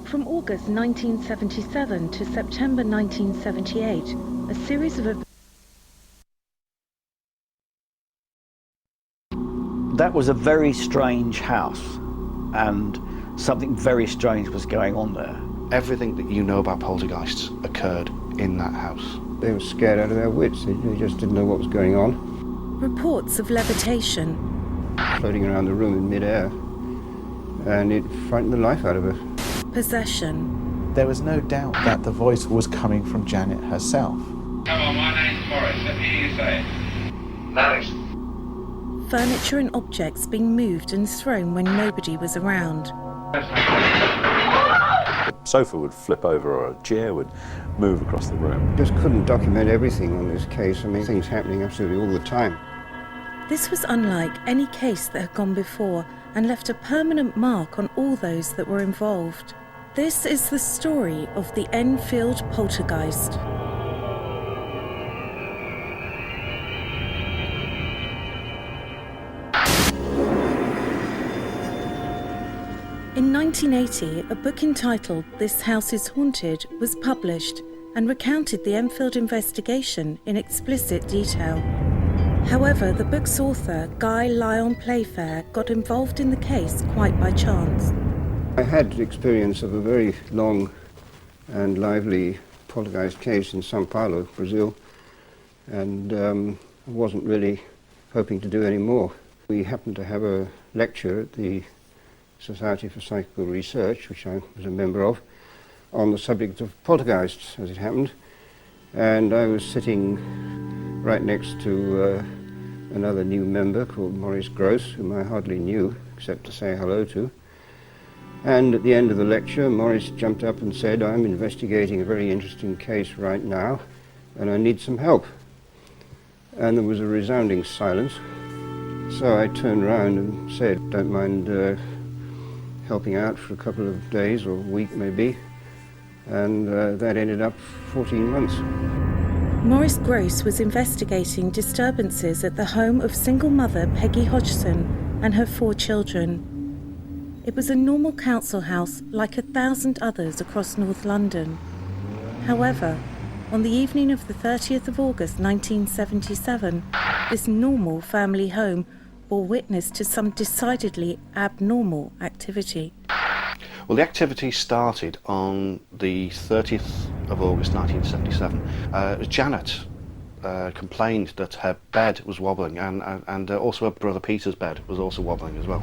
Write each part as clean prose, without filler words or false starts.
From August 1977 to September 1978, a series of That was a very strange house, and something very strange was going on there. Everything that you know about poltergeists occurred in that house. They were scared out of their wits. They just didn't know what was going on. reports of levitation, Floating around the room in midair, and it frightened the life out of her. possession. There was no doubt that the voice was coming from Janet herself. Hello, my name's Morris. Let me hear you say it. Morris. Furniture and objects being moved and thrown when nobody was around. A sofa would flip over or a chair would move across the room. Just couldn't document everything on this case. I mean, things happening absolutely all the time. This was unlike any case that had gone before and left a permanent mark on all those that were involved. This is the story of the Enfield Poltergeist. In 1980, a book entitled This House is Haunted was published and recounted the Enfield investigation in explicit detail. However, the book's author, Guy Lyon Playfair, got involved in the case quite by chance. I had experience of a very long and lively poltergeist case in São Paulo, Brazil, and I wasn't really hoping to do any more. We happened to have a lecture at the Society for Psychical Research, which I was a member of, on the subject of poltergeists, as it happened, and I was sitting right next to another new member called Maurice Gross, whom I hardly knew except to say hello to. And at the end of the lecture, Maurice jumped up and said, "I'm investigating a very interesting case right now, and I need some help." And there was a resounding silence. So I turned around and said, "Don't mind helping out for a couple of days or a week maybe." And that ended up 14 months. Maurice Gross was investigating disturbances at the home of single mother Peggy Hodgson and her 4 children. It was a normal council house like 1,000 others across North London. However, on the evening of the 30th of August 1977, this normal family home bore witness to some decidedly abnormal activity. Well, the activity started on the 30th of August 1977. Janet complained that her bed was wobbling, and also her brother Peter's bed was also wobbling as well.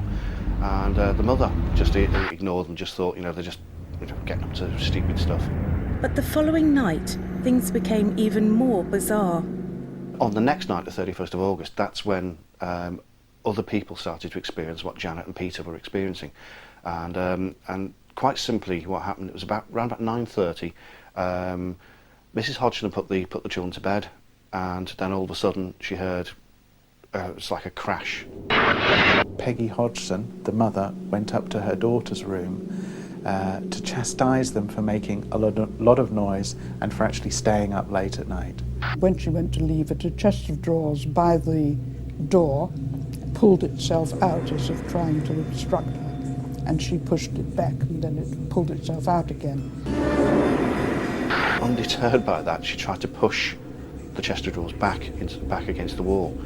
And the mother just ignored them, just thought, they're just getting up to stupid stuff. But the following night, things became even more bizarre. On the next night, the 31st of August, that's when other people started to experience what Janet and Peter were experiencing. And quite simply, what happened, it was around about 9:30. Mrs. Hodgson put the children to bed, and then all of a sudden she heard it's like a crash. Peggy Hodgson, the mother, went up to her daughter's room to chastise them for making a lot of noise and for actually staying up late at night. When she went to leave it, a chest of drawers by the door pulled itself out as if trying to obstruct her, and she pushed it back and then it pulled itself out again. Undeterred by that, she tried to push the chest of drawers back against the wall,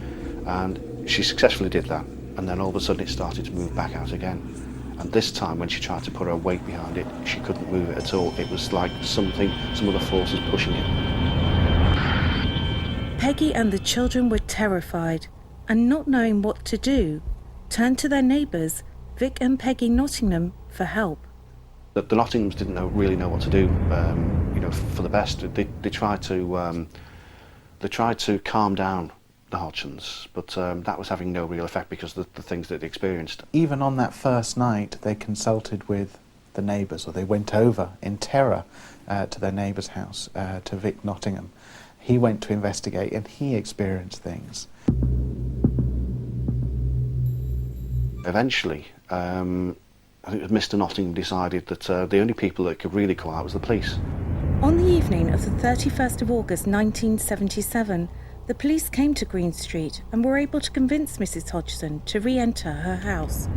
and she successfully did that, and then all of a sudden it started to move back out again. And this time, when she tried to put her weight behind it, she couldn't move it at all. It was like some other force was pushing it. Peggy and the children were terrified and, not knowing what to do, turned to their neighbours, Vic and Peggy Nottingham, for help. The Nottinghams didn't really know what to do, for the best. They tried to calm down the Hodgsons, but that was having no real effect because of the things that they experienced. Even on that first night, they consulted with the neighbours, or they went over in terror to their neighbour's house, to Vic Nottingham. He went to investigate and he experienced things. Eventually, I think it was Mr. Nottingham decided that the only people that could really come out was the police. On the evening of the 31st of August 1977, the police came to Green Street and were able to convince Mrs. Hodgson to re-enter her house.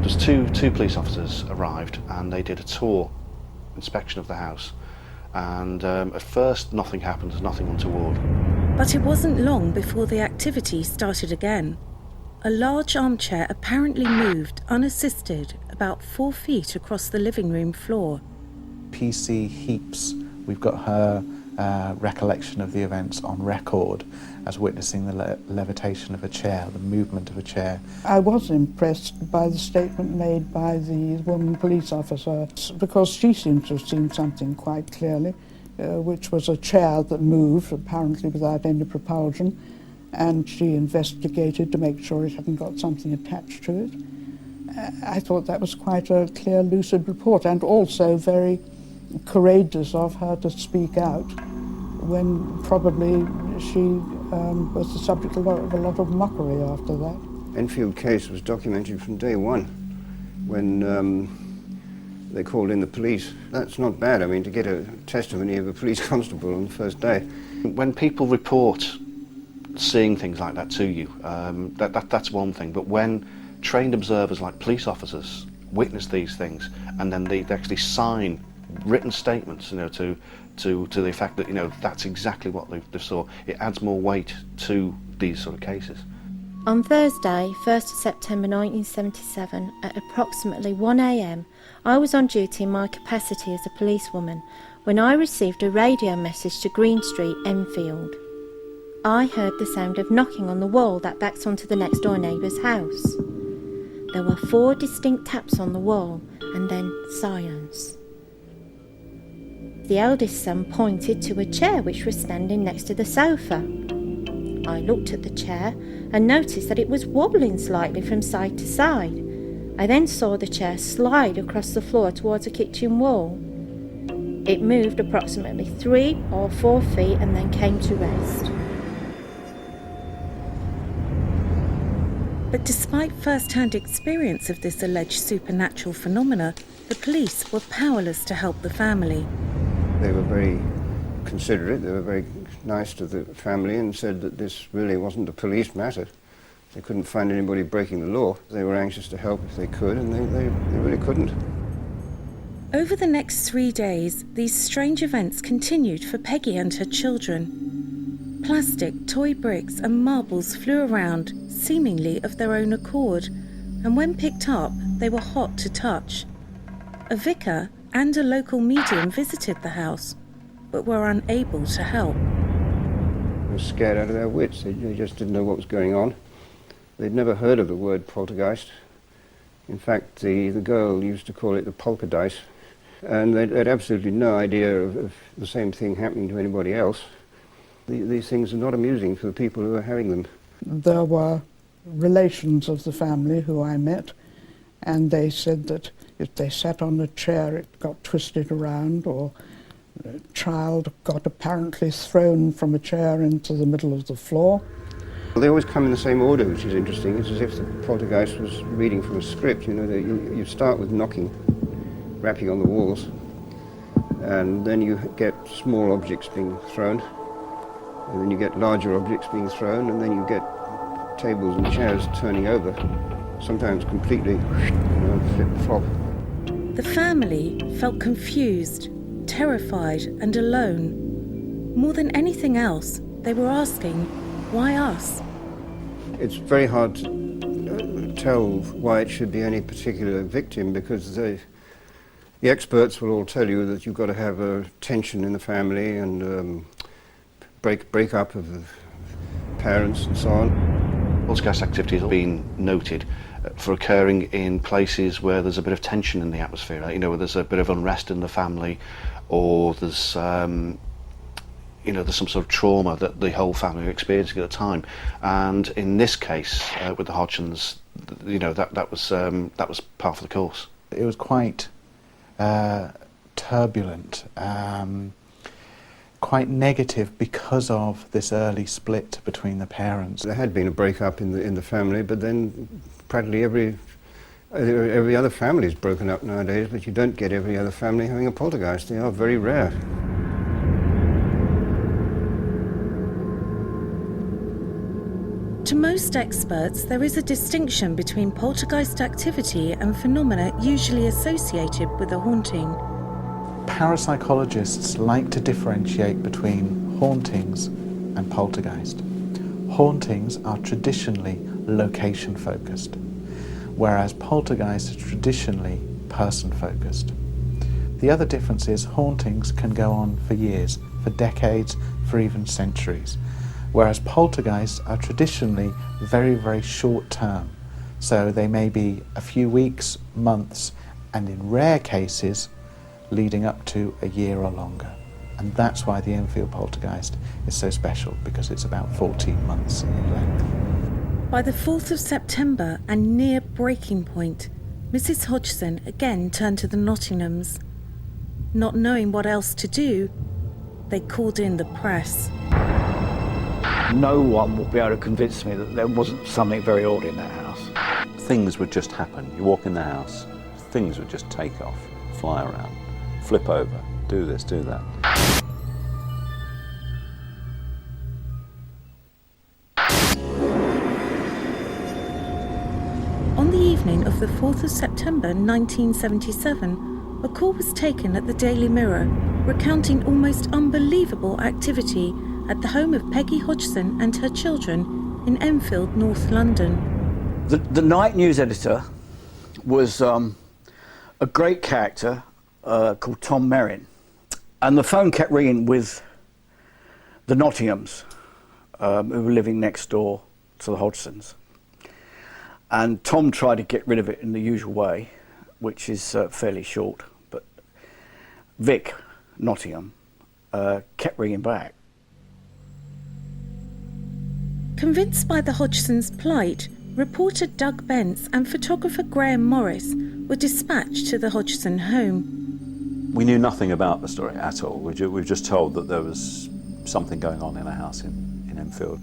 Just two police officers arrived, and they did a tour inspection of the house. And at first nothing happened, there's nothing untoward. But it wasn't long before the activity started again. A large armchair apparently moved unassisted about 4 feet across the living room floor. PC Heaps, we've got her recollection of the events on record as witnessing the levitation of a chair, the movement of a chair. I was impressed by the statement made by the woman police officer, because she seemed to have seen something quite clearly, which was a chair that moved, apparently without any propulsion, and she investigated to make sure it hadn't got something attached to it. I thought that was quite a clear, lucid report, and also very courageous of her to speak out when probably she was the subject of a lot of mockery after that. Enfield case was documented from day one when they called in the police. That's not bad, I mean, to get a testimony of a police constable on the first day. When people report seeing things like that to you, that's one thing, but when trained observers like police officers witness these things and then they actually sign written statements, to the effect that, that's exactly what they saw, it adds more weight to these sort of cases. On Thursday, 1st September 1977, at approximately 1 a.m, I was on duty in my capacity as a policewoman when I received a radio message to Green Street, Enfield. I heard the sound of knocking on the wall that backs onto the next door neighbour's house. There were 4 distinct taps on the wall, and then silence. The eldest son pointed to a chair which was standing next to the sofa. I looked at the chair and noticed that it was wobbling slightly from side to side. I then saw the chair slide across the floor towards a kitchen wall. It moved approximately 3 or 4 feet and then came to rest. But despite first-hand experience of this alleged supernatural phenomena, the police were powerless to help the family. They were very considerate, they were very nice to the family and said that this really wasn't a police matter. They couldn't find anybody breaking the law. They were anxious to help if they could, and they really couldn't. Over the next 3 days, these strange events continued for Peggy and her children. Plastic, toy bricks and marbles flew around, seemingly of their own accord, and when picked up, they were hot to touch. A vicar and a local medium visited the house, but were unable to help. They were scared out of their wits. They just didn't know what was going on. They'd never heard of the word poltergeist. In fact, the girl used to call it the poltergeist, and they had absolutely no idea of the same thing happening to anybody else. These things are not amusing for the people who are having them. There were relations of the family who I met, and they said that if they sat on a chair it got twisted around, or a child got apparently thrown from a chair into the middle of the floor. They always come in the same order, which is interesting. It's as if the poltergeist was reading from a script. You start with knocking, rapping on the walls, and then you get small objects being thrown, and then you get larger objects being thrown, and then you get tables and chairs turning over, sometimes completely, flip-flop. The family felt confused, terrified and alone. More than anything else, they were asking, why us? It's very hard to tell why it should be any particular victim, because the experts will all tell you that you've got to have a tension in the family and break up of the parents and so on. Poltergeist activity has been noted for occurring in places where there's a bit of tension in the atmosphere, where there's a bit of unrest in the family, or there's there's some sort of trauma that the whole family are experiencing at the time. And in this case, with the Hodgsons, that was part of the course. It was quite turbulent, quite negative because of this early split between the parents. There had been a break-up in the family, but then practically every other family is broken up nowadays, but you don't get every other family having a poltergeist. They are very rare. To most experts, there is a distinction between poltergeist activity and phenomena usually associated with a haunting. Parapsychologists like to differentiate between hauntings and poltergeist. Hauntings are traditionally location focused, whereas poltergeist is traditionally person focused. The other difference is hauntings can go on for years, for decades, for even centuries, whereas poltergeists are traditionally very, very short term. So they may be a few weeks, months, and in rare cases, leading up to a year or longer. And that's why the Enfield Poltergeist is so special, because it's about 14 months in length. By the 4th of September and near breaking point, Mrs. Hodgson again turned to the Nottinghams. Not knowing what else to do, they called in the press. No one will be able to convince me that there wasn't something very odd in that house. Things would just happen. You walk in the house, things would just take off, fly around, flip over, do this, do that. On the evening of the 4th of September 1977, a call was taken at the Daily Mirror recounting almost unbelievable activity at the home of Peggy Hodgson and her children in Enfield, North London. The night news editor was a great character called Tom Merrin. And the phone kept ringing with the Nottinghams, who were living next door to the Hodgsons. And Tom tried to get rid of it in the usual way, which is fairly short. But Vic Nottingham kept ringing back. Convinced by the Hodgsons' plight, reporter Doug Bence and photographer Graham Morris were dispatched to the Hodgson home. We knew nothing about the story at all. We were just told that there was something going on in a house in Enfield.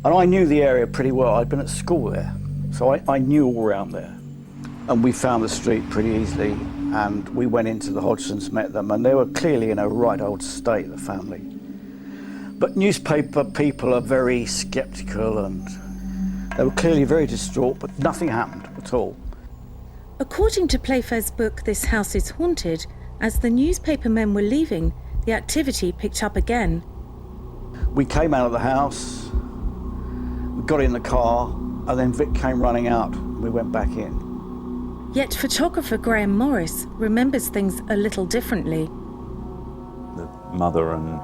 And I knew the area pretty well. I'd been at school there, so I knew all around there. And we found the street pretty easily, and we went into the Hodgsons, met them, and they were clearly in a right old state, the family. But newspaper people are very sceptical, and they were clearly very distraught, but nothing happened at all. According to Playfair's book This House is Haunted, as the newspaper men were leaving, the activity picked up again. We came out of the house, we got in the car, and then Vic came running out, and we went back in. Yet photographer Graham Morris remembers things a little differently. The mother and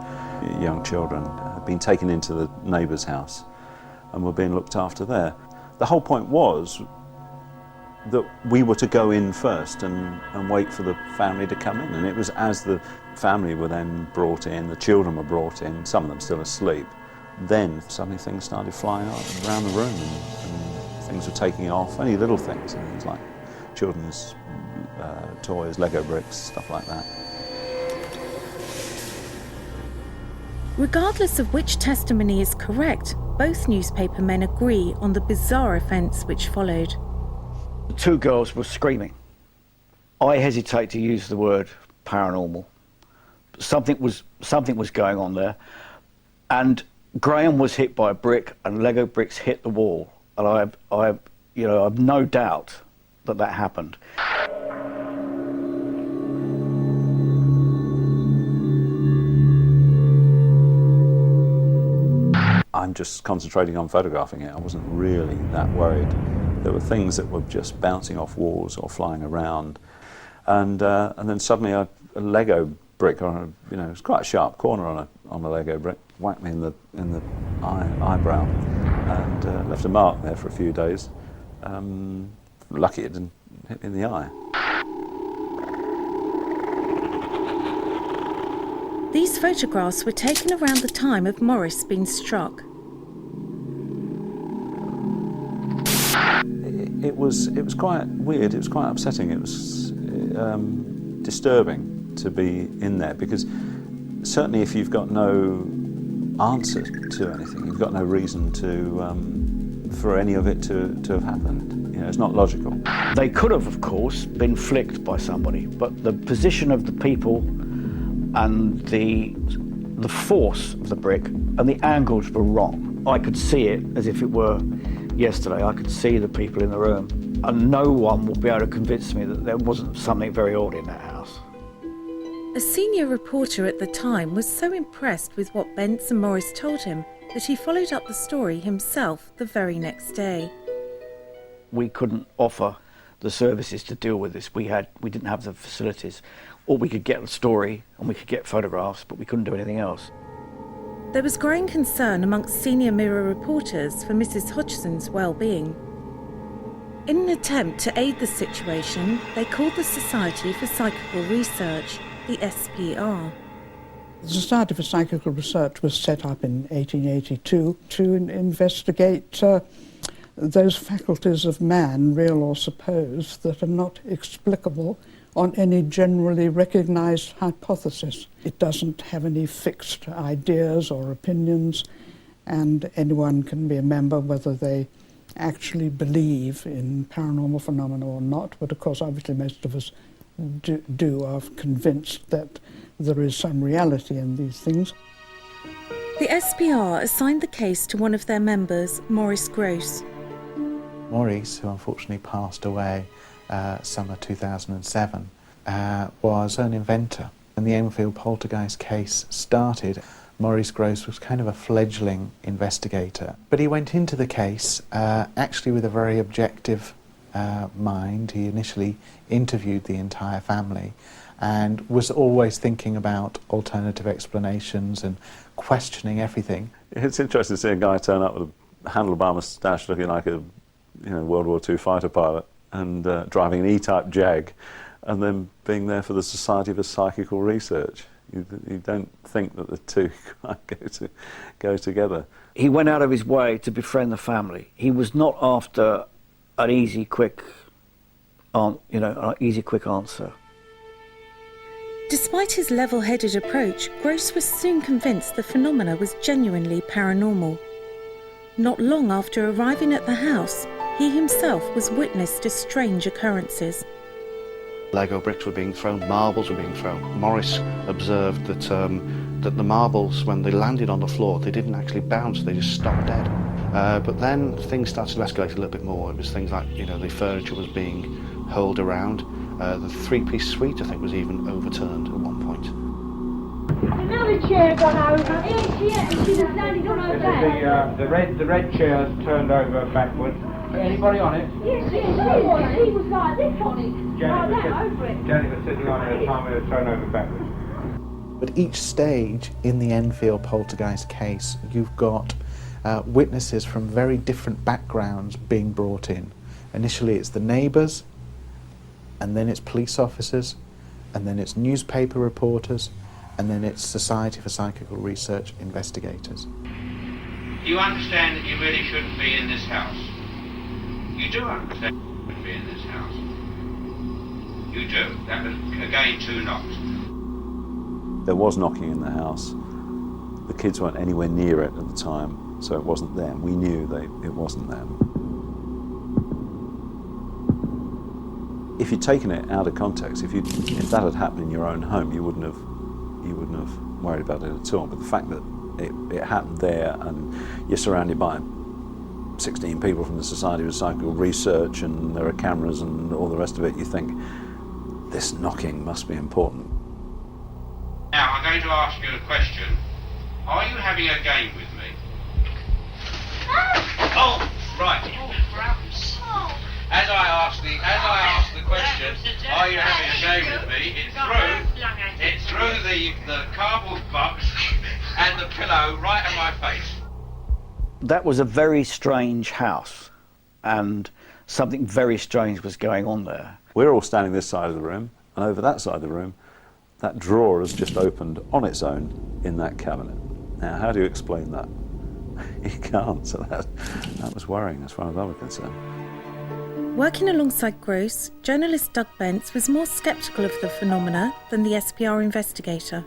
young children had been taken into the neighbour's house and were being looked after there. The whole point was that we were to go in first and wait for the family to come in, and it was as the family were then brought in, the children were brought in, some of them still asleep, then suddenly things started flying around the room and things were taking off, only little things like children's toys, Lego bricks, stuff like that. Regardless of which testimony is correct, both newspaper men agree on the bizarre events which followed. The two girls were screaming. I hesitate to use the word paranormal. Something was going on there, and Graham was hit by a brick, and Lego bricks hit the wall, and I have no doubt that happened. I'm just concentrating on photographing it. I wasn't really that worried. There were things that were just bouncing off walls or flying around, and then suddenly a Lego brick on it was quite a sharp corner on a Lego brick, whacked me in the eyebrow, and left a mark there for a few days. Lucky it didn't hit me in the eye. These photographs were taken around the time of Morris being struck. It was quite weird. It was quite upsetting. It was disturbing to be in there, because certainly if you've got no answer to anything, you've got no reason for any of it to have happened. It's not logical. They could have, of course, been flicked by somebody, but the position of the people and the force of the brick and the angles were wrong. I could see it as if it were yesterday. I could see the people in the room, and no one will be able to convince me that there wasn't something very odd in that house. A senior reporter at the time was so impressed with what Bence and Morris told him that he followed up the story himself the very next day. We couldn't offer the services to deal with this. We didn't have the facilities. Or we could get the story and we could get photographs, but we couldn't do anything else. There was growing concern amongst senior Mirror reporters for Mrs. Hodgson's well-being. In an attempt to aid the situation, they called the Society for Psychical Research, the SPR. The Society for Psychical Research was set up in 1882 to investigate those faculties of man, real or supposed, that are not explicable on any generally recognised hypothesis. It doesn't have any fixed ideas or opinions, and anyone can be a member whether they actually believe in paranormal phenomena or not, but of course obviously most of us are convinced that there is some reality in these things. The SPR assigned the case to one of their members, Maurice Gross. Maurice, who unfortunately passed away summer 2007, was an inventor. When the Enfield Poltergeist case started, Maurice Gross was kind of a fledgling investigator. But he went into the case actually with a very objective mind. He initially interviewed the entire family and was always thinking about alternative explanations and questioning everything. It's interesting to see a guy turn up with a handlebar moustache looking like a World War II fighter pilot and driving an E-type Jag and then being there for the Society for Psychical Research. You don't think that the two go together. He went out of his way to befriend the family. He was not after an easy, quick answer. Despite his level-headed approach, Gross was soon convinced the phenomena was genuinely paranormal. Not long after arriving at the house, he himself was witness to strange occurrences. Lego bricks were being thrown, marbles were being thrown. Morris observed that that the marbles, when they landed on the floor, they didn't actually bounce, they just stopped dead. But then things started to escalate a little bit more. It was things like, the furniture was being hurled around. The three-piece suite, I think, was even overturned at one point. Another chair gone over. Yes, and she was landing on her back. The red chair's turned over backwards. Anybody on it? Yes, he was like this on it. Jenny was sitting on it at the time it was turned over backwards. But each stage in the Enfield Poltergeist case, you've got witnesses from very different backgrounds being brought in. Initially it's the neighbours, and then it's police officers, and then it's newspaper reporters, and then it's Society for Psychical Research investigators. You understand that you really shouldn't be in this house? You do understand you shouldn't be in this house? You do. That was, again, 2 knocks. There was knocking in the house. The kids weren't anywhere near it at the time, so it wasn't them. We knew it wasn't them. If you'd taken it out of context, if that had happened in your own home, you wouldn't have worried about it at all. But the fact that it happened there, and you're surrounded by 16 people from the Society for Psychical Research, and there are cameras and all the rest of it, you think this knocking must be important. Now I'm going to ask you a question. Are you having a game with me? Oh, right. As I asked the question, are you having a game with me? It threw the cardboard box and the pillow right at my face. That was a very strange house, and something very strange was going on there. We're all standing this side of the room, and over that side of the room, that drawer has just opened on its own in that cabinet. Now, how do you explain that? You can't, so that was worrying as far as I was concerned. Working alongside Gross, journalist Doug Bence was more sceptical of the phenomena than the SPR investigator.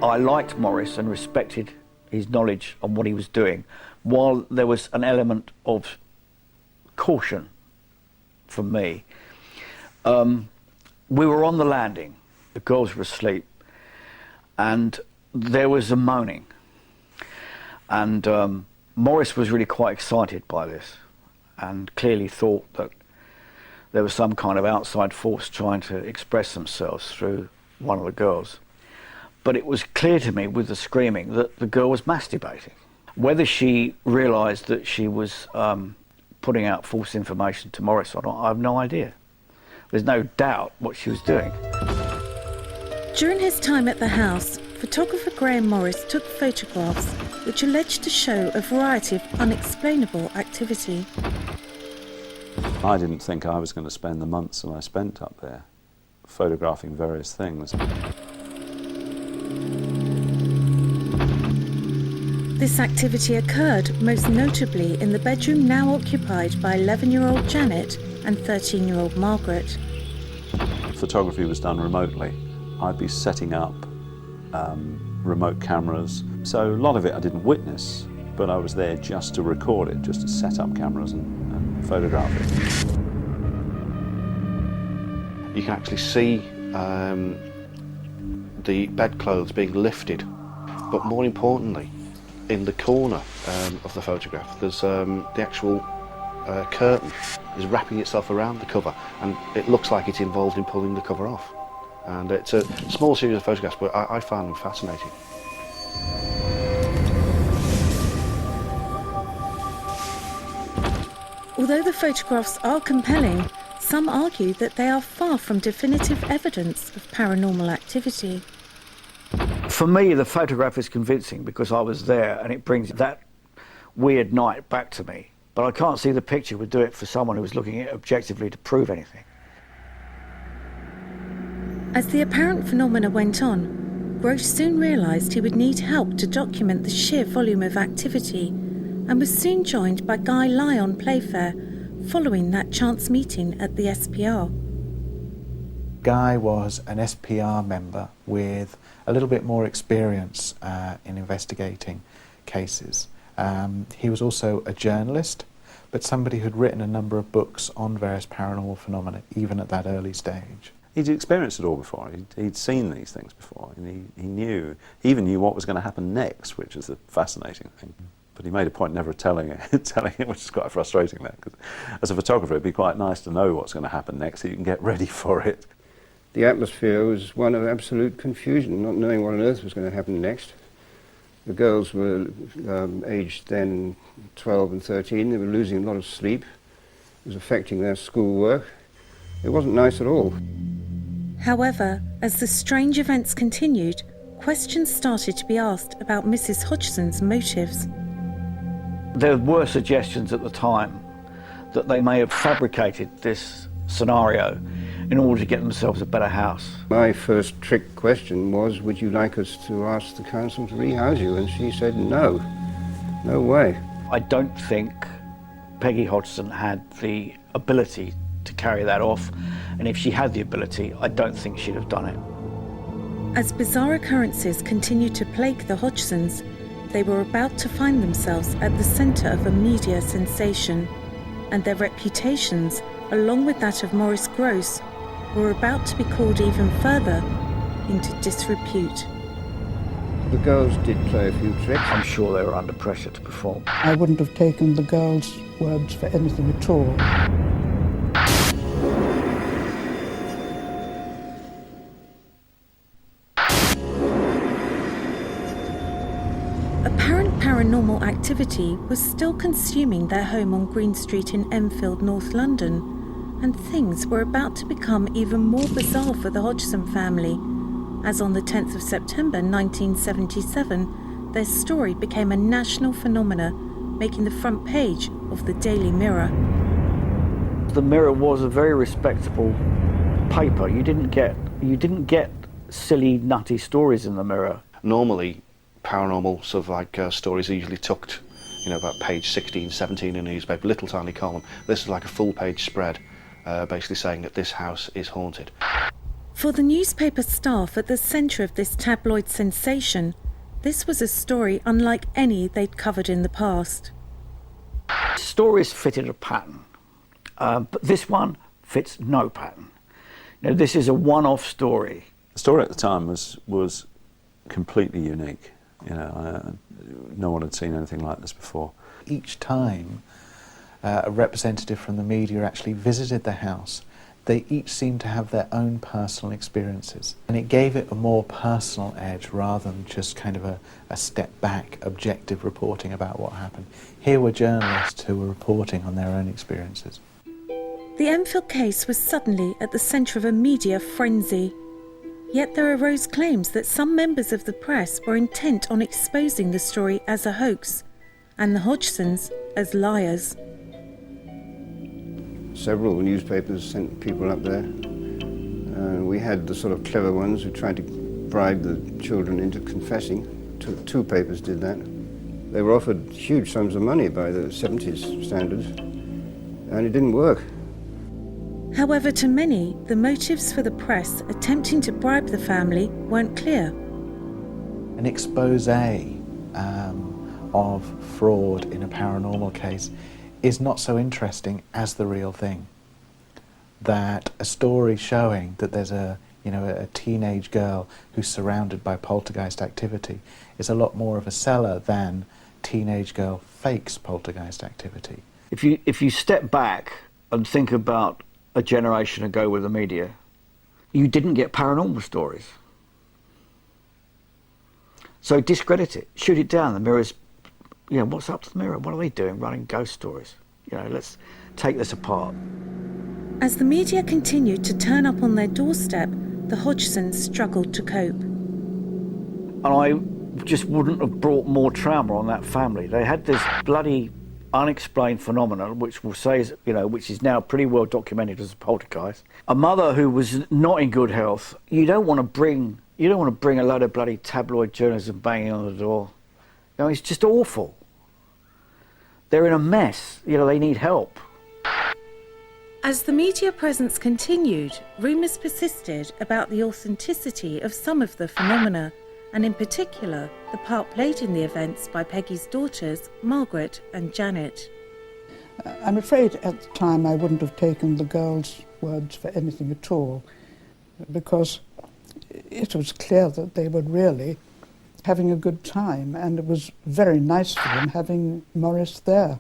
I liked Morris and respected his knowledge on what he was doing, while there was an element of caution from me. We were on the landing, the girls were asleep, and there was a moaning. And Morris was really quite excited by this, and clearly thought that there was some kind of outside force trying to express themselves through one of the girls. But it was clear to me with the screaming that the girl was masturbating. Whether she realised that she was putting out false information to Morris or not, I have no idea. There's no doubt what she was doing. During his time at the house, photographer Graham Morris took photographs which alleged to show a variety of unexplainable activity. I didn't think I was going to spend the months that I spent up there photographing various things. This activity occurred most notably in the bedroom now occupied by 11-year-old Janet and 13-year-old Margaret. Photography was done remotely. I'd be setting up remote cameras, so a lot of it I didn't witness, but I was there just to record it, just to set up cameras and photograph it. You can actually see the bedclothes being lifted, but more importantly, in the corner of the photograph, there's the actual curtain is wrapping itself around the cover, and it looks like it's involved in pulling the cover off. And it's a small series of photographs, but I found them fascinating. Although the photographs are compelling, some argue that they are far from definitive evidence of paranormal activity. For me, the photograph is convincing because I was there and it brings that weird night back to me. But I can't see the picture would do it for someone who was looking at it objectively to prove anything. As the apparent phenomena went on, Gross soon realised he would need help to document the sheer volume of activity, and was soon joined by Guy Lyon Playfair following that chance meeting at the SPR. Guy was an SPR member with a little bit more experience in investigating cases. He was also a journalist, but somebody who'd written a number of books on various paranormal phenomena, even at that early stage. He'd experienced it all before. He'd seen these things before, and he even knew what was going to happen next, which is the fascinating thing. But he made a point never telling it, which is quite frustrating. That, because as a photographer, it'd be quite nice to know what's going to happen next, so you can get ready for it. The atmosphere was one of absolute confusion, not knowing what on earth was going to happen next. The girls were aged then 12 and 13. They were losing a lot of sleep. It was affecting their schoolwork. It wasn't nice at all. However, as the strange events continued, questions started to be asked about Mrs. Hodgson's motives. There were suggestions at the time that they may have fabricated this scenario in order to get themselves a better house. My first trick question was, would you like us to ask the council to rehouse you? And she said, no, no way. I don't think Peggy Hodgson had the ability to carry that off, and if she had the ability, I don't think she'd have done it. As bizarre occurrences continued to plague the Hodgsons, they were about to find themselves at the centre of a media sensation, and their reputations, along with that of Maurice Gross, were about to be called even further into disrepute. The girls did play a few tricks. I'm sure they were under pressure to perform. I wouldn't have taken the girls' words for anything at all. Apparent paranormal activity was still consuming their home on Green Street in Enfield, North London, and things were about to become even more bizarre for the Hodgson family, as on the 10th of September 1977, their story became a national phenomenon, making the front page of the Daily Mirror. The Mirror was a very respectable paper. You didn't get silly, nutty stories in the Mirror. Normally, paranormal sort of like stories are usually tucked, about page 16, 17 in a newspaper, little tiny column. This is like a full page spread, basically saying that this house is haunted. For the newspaper staff at the centre of this tabloid sensation, this was a story unlike any they'd covered in the past. Stories fitted a pattern, but this one fits no pattern. This is a one-off story. The story at the time was completely unique. No one had seen anything like this before. Each time a representative from the media actually visited the house, they each seemed to have their own personal experiences. And it gave it a more personal edge rather than just kind of a step back, objective reporting about what happened. Here were journalists who were reporting on their own experiences. The Enfield case was suddenly at the centre of a media frenzy. Yet there arose claims that some members of the press were intent on exposing the story as a hoax, and the Hodgsons as liars. Several newspapers sent people up there. We had the sort of clever ones who tried to bribe the children into confessing. Two papers did that. They were offered huge sums of money by the 70s standards, and it didn't work. However, to many, the motives for the press attempting to bribe the family weren't clear. An expose of fraud in a paranormal case is not so interesting as the real thing. That a story showing that there's a teenage girl who's surrounded by poltergeist activity is a lot more of a seller than teenage girl fakes poltergeist activity. If you step back and think about a generation ago with the media, you didn't get paranormal stories. So discredit it, shoot it down. The Mirror's, what's up to the Mirror? What are they doing, running ghost stories? Let's take this apart. As the media continued to turn up on their doorstep, the Hodgsons struggled to cope. And I just wouldn't have brought more trauma on that family. They had this bloody unexplained phenomenon, which will say, which is now pretty well documented as a poltergeist. A mother who was not in good health. You don't want to bring a load of bloody tabloid journalism banging on the door. It's just awful. They're in a mess. They need help. As the media presence continued, rumours persisted about the authenticity of some of the phenomena, and in particular, the part played in the events by Peggy's daughters, Margaret and Janet. I'm afraid at the time I wouldn't have taken the girls' words for anything at all, because it was clear that they were really having a good time, and it was very nice for them having Morris there.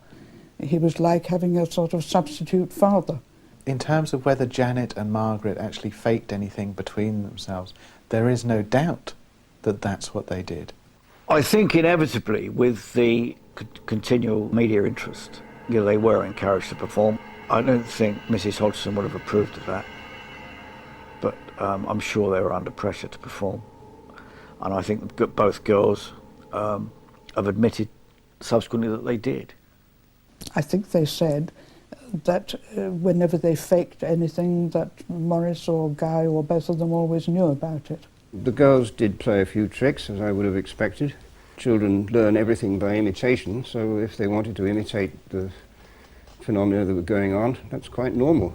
He was like having a sort of substitute father. In terms of whether Janet and Margaret actually faked anything between themselves, there is no doubt that that's what they did. I think inevitably, with the continual media interest, they were encouraged to perform. I don't think Mrs. Hodgson would have approved of that, but I'm sure they were under pressure to perform. And I think both girls have admitted subsequently that they did. I think they said that whenever they faked anything, that Morris or Guy or both of them always knew about it. The girls did play a few tricks, as I would have expected. Children learn everything by imitation, so if they wanted to imitate the phenomena that were going on, that's quite normal.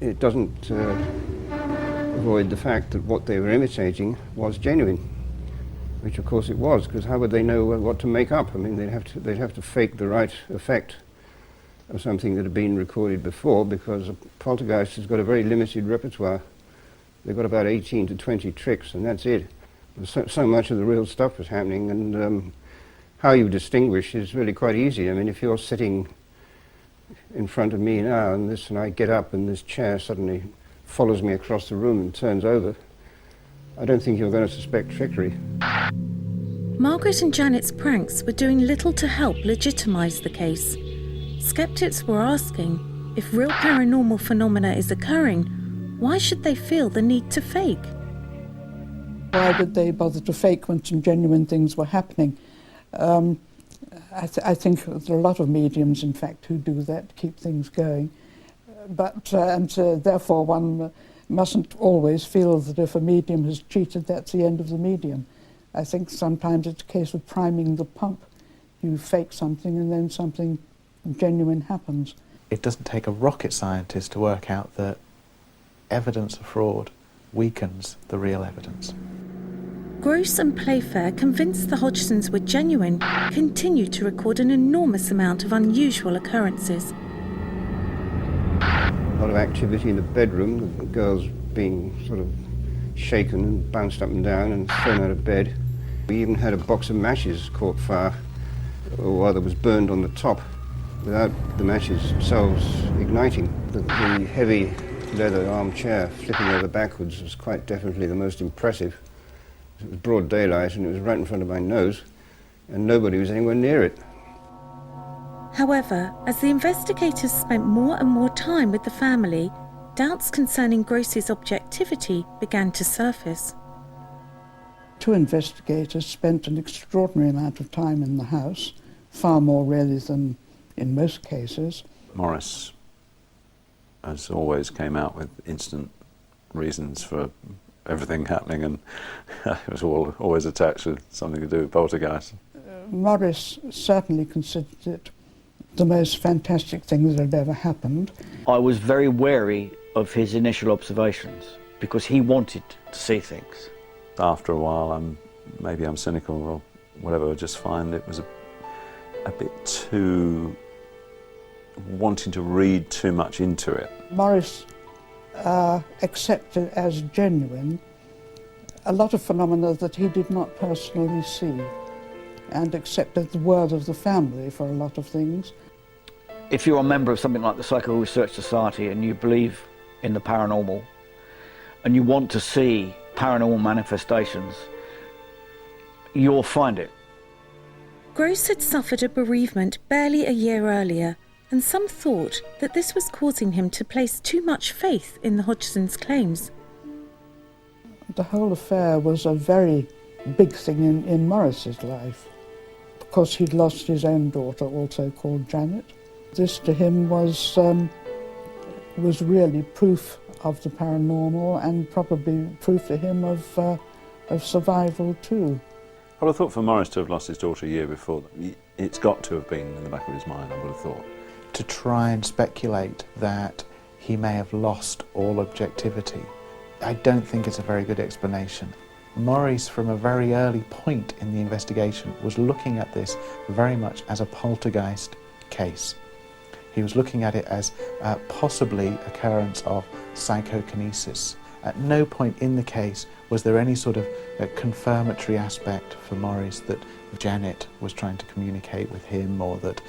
It doesn't avoid the fact that what they were imitating was genuine, which of course it was, because how would they know what to make up? I mean, they'd have to fake the right effect of something that had been recorded before, because a poltergeist has got a very limited repertoire. They've got about 18 to 20 tricks, and that's it. So much of the real stuff was happening, and how you distinguish is really quite easy. I mean, if you're sitting in front of me now and I get up and this chair suddenly follows me across the room and turns over, I don't think you're going to suspect trickery. Margaret and Janet's pranks were doing little to help legitimise the case. Skeptics were asking, if real paranormal phenomena is occurring, why should they feel the need to fake? Why did they bother to fake when some genuine things were happening? I think there are a lot of mediums, in fact, who do that, to keep things going. But therefore one mustn't always feel that if a medium has cheated, that's the end of the medium. I think sometimes it's a case of priming the pump. You fake something and then something genuine happens. It doesn't take a rocket scientist to work out that evidence of fraud weakens the real evidence. Gross and Playfair, convinced the Hodgsons were genuine, continued to record an enormous amount of unusual occurrences. A lot of activity in the bedroom, the girls being sort of shaken and bounced up and down and thrown out of bed. We even had a box of matches caught fire, or rather was burned on the top, without the matches themselves igniting. The heavy leather armchair flipping over backwards was quite definitely the most impressive. It was broad daylight and it was right in front of my nose, and nobody was anywhere near it. However, as the investigators spent more and more time with the family, doubts concerning Gross's objectivity began to surface. 2 investigators spent an extraordinary amount of time in the house, far more really than in most cases. Morris, as always, came out with instant reasons for everything happening, and it was all always attached to something to do with poltergeist. Morris certainly considered it the most fantastic thing that had ever happened. I was very wary of his initial observations because he wanted to see things. After a while, maybe I'm cynical or whatever, I just find it was a bit too wanting to read too much into it. Morris accepted as genuine a lot of phenomena that he did not personally see, and accepted the word of the family for a lot of things. If you're a member of something like the Psycho Research Society and you believe in the paranormal and you want to see paranormal manifestations, you'll find it. Gross had suffered a bereavement barely a year earlier, and some thought that this was causing him to place too much faith in the Hodgson's claims. The whole affair was a very big thing in Morris's life, because he'd lost his own daughter, also called Janet. This to him was really proof of the paranormal, and probably proof to him of survival too. Well, I thought for Morris to have lost his daughter a year before, it's got to have been in the back of his mind, I would have thought. To try and speculate that he may have lost all objectivity, I don't think it's a very good explanation. Morris, from a very early point in the investigation, was looking at this very much as a poltergeist case. He was looking at it as possibly occurrence of psychokinesis. At no point in the case was there any sort of confirmatory aspect for Morris that Janet was trying to communicate with him, or that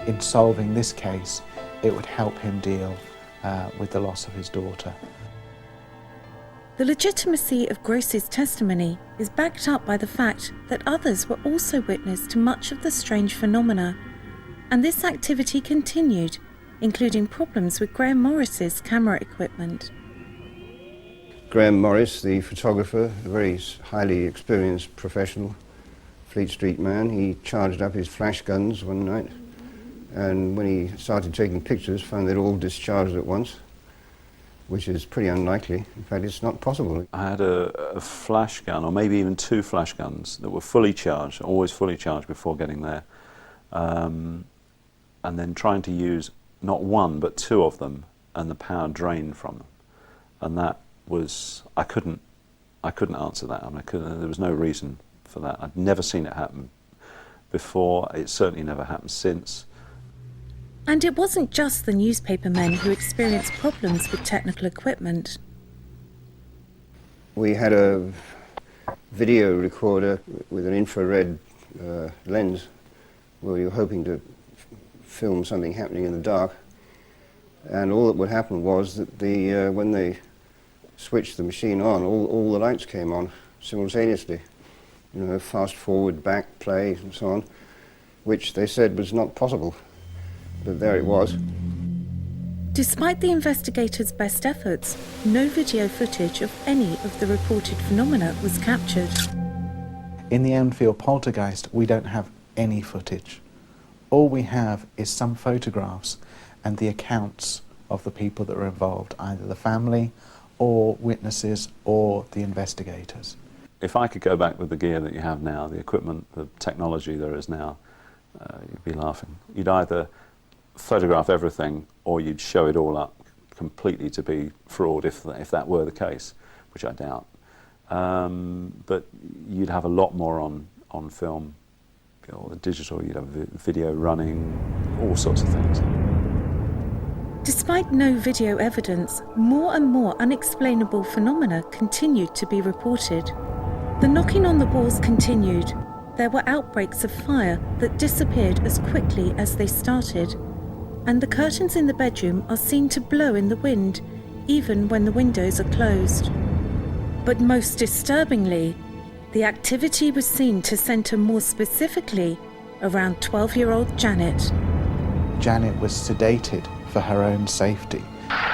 in solving this case it would help him deal with the loss of his daughter. The legitimacy of Gross's testimony is backed up by the fact that others were also witness to much of the strange phenomena, and this activity continued, including problems with Graham Morris's camera equipment. Graham Morris, the photographer, a very highly experienced professional Fleet Street man, he charged up his flash guns one night, and when he started taking pictures, found they'd all discharged at once, which is pretty unlikely. In fact, it's not possible. I had a flash gun, or maybe even 2 flash guns that were fully charged, always fully charged before getting there, and then trying to use not 1 but 2 of them, and the power drained from them, and that was, I couldn't answer that. I mean, there was no reason for that. I'd never seen it happen before. It's certainly never happened since. And it wasn't just the newspaper men who experienced problems with technical equipment. We had a video recorder with an infrared lens where we were hoping to film something happening in the dark, and all that would happen was that when they switched the machine on, all the lights came on simultaneously. You know, fast forward, back, play, and so on, which they said was not possible. But there it was. Despite the investigators' best efforts, no video footage of any of the reported phenomena was captured. In the Enfield Poltergeist, we don't have any footage. All we have is some photographs and the accounts of the people that were involved, either the family or witnesses or the investigators. If I could go back with the gear that you have now, the equipment, the technology there is now, you'd be laughing. You'd either photograph everything or you'd show it all up completely to be fraud if that were the case, which I doubt. But you'd have a lot more on film, or the digital, you'd have video running, all sorts of things. Despite no video evidence, more and more unexplainable phenomena continued to be reported. The knocking on the walls continued. There were outbreaks of fire that disappeared as quickly as they started, and the curtains in the bedroom are seen to blow in the wind, even when the windows are closed. But most disturbingly, the activity was seen to centre more specifically around 12-year-old Janet. Janet was sedated for her own safety.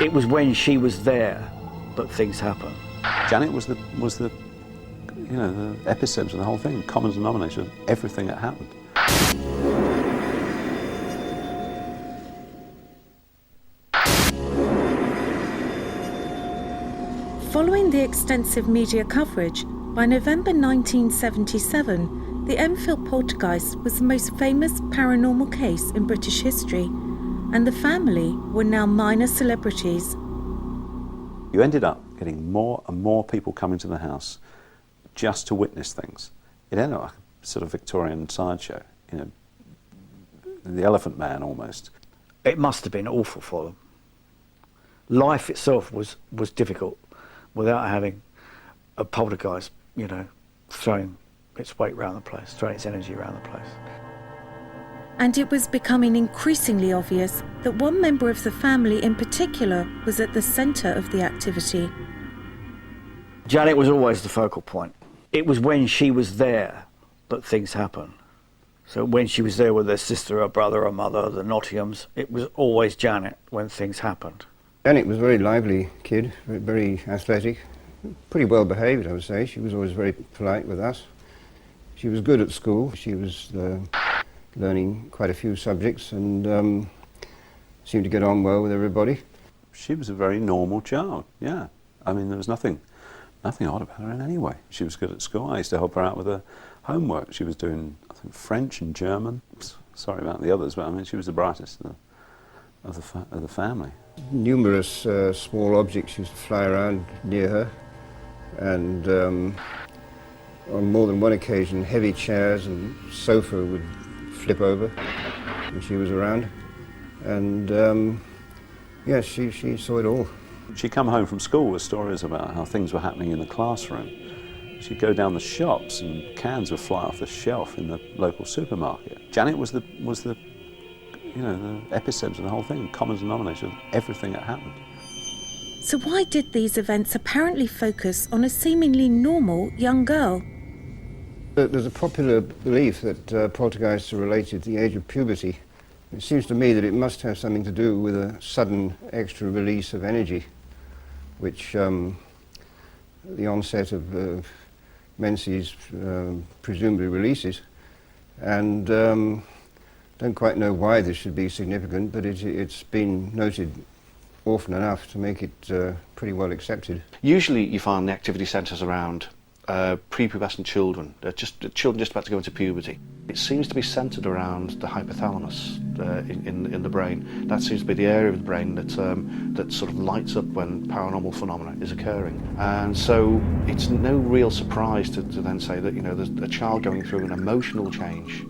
It was when she was there that things happened. Janet was the epicenter of the whole thing, common denominator of everything that happened. Following the extensive media coverage, by November 1977, the Enfield Poltergeist was the most famous paranormal case in British history, and the family were now minor celebrities. You ended up getting more and more people coming to the house just to witness things. It ended up like a sort of Victorian sideshow, the Elephant Man almost. It must have been awful for them. Life itself was difficult without having a poltergeist, throwing its weight around the place, throwing its energy around the place. And it was becoming increasingly obvious that one member of the family in particular was at the centre of the activity. Janet was always the focal point. It was when she was there that things happened. So when she was there with her sister, her brother, her mother, the Nottinghams, it was always Janet when things happened. Janet was a very lively kid, very athletic, pretty well behaved, I would say. She was always very polite with us. She was good at school. She was learning quite a few subjects and seemed to get on well with everybody. She was a very normal child, yeah. I mean, there was nothing odd about her in any way. She was good at school. I used to help her out with her homework. She was doing, I think, French and German. Sorry about the others, but I mean, she was the brightest of the family. Numerous small objects used to fly around near her, and on more than one occasion, heavy chairs and sofa would flip over when she was around. And yes, she saw it all. She'd come home from school with stories about how things were happening in the classroom. She'd go down the shops and cans would fly off the shelf in the local supermarket. Janet was the epicenter of the whole thing, common denominator of everything that happened. So why did these events apparently focus on a seemingly normal young girl? There's a popular belief that poltergeists are related to the age of puberty. It seems to me that it must have something to do with a sudden extra release of energy, which the onset of menses presumably releases. And don't quite know why this should be significant, but it's been noted often enough to make it pretty well accepted. Usually you find the activity centres around prepubescent children, children just about to go into puberty. It seems to be centred around the hypothalamus in the brain. That seems to be the area of the brain that sort of lights up when paranormal phenomena is occurring. And so it's no real surprise to then say that there's a child going through an emotional change,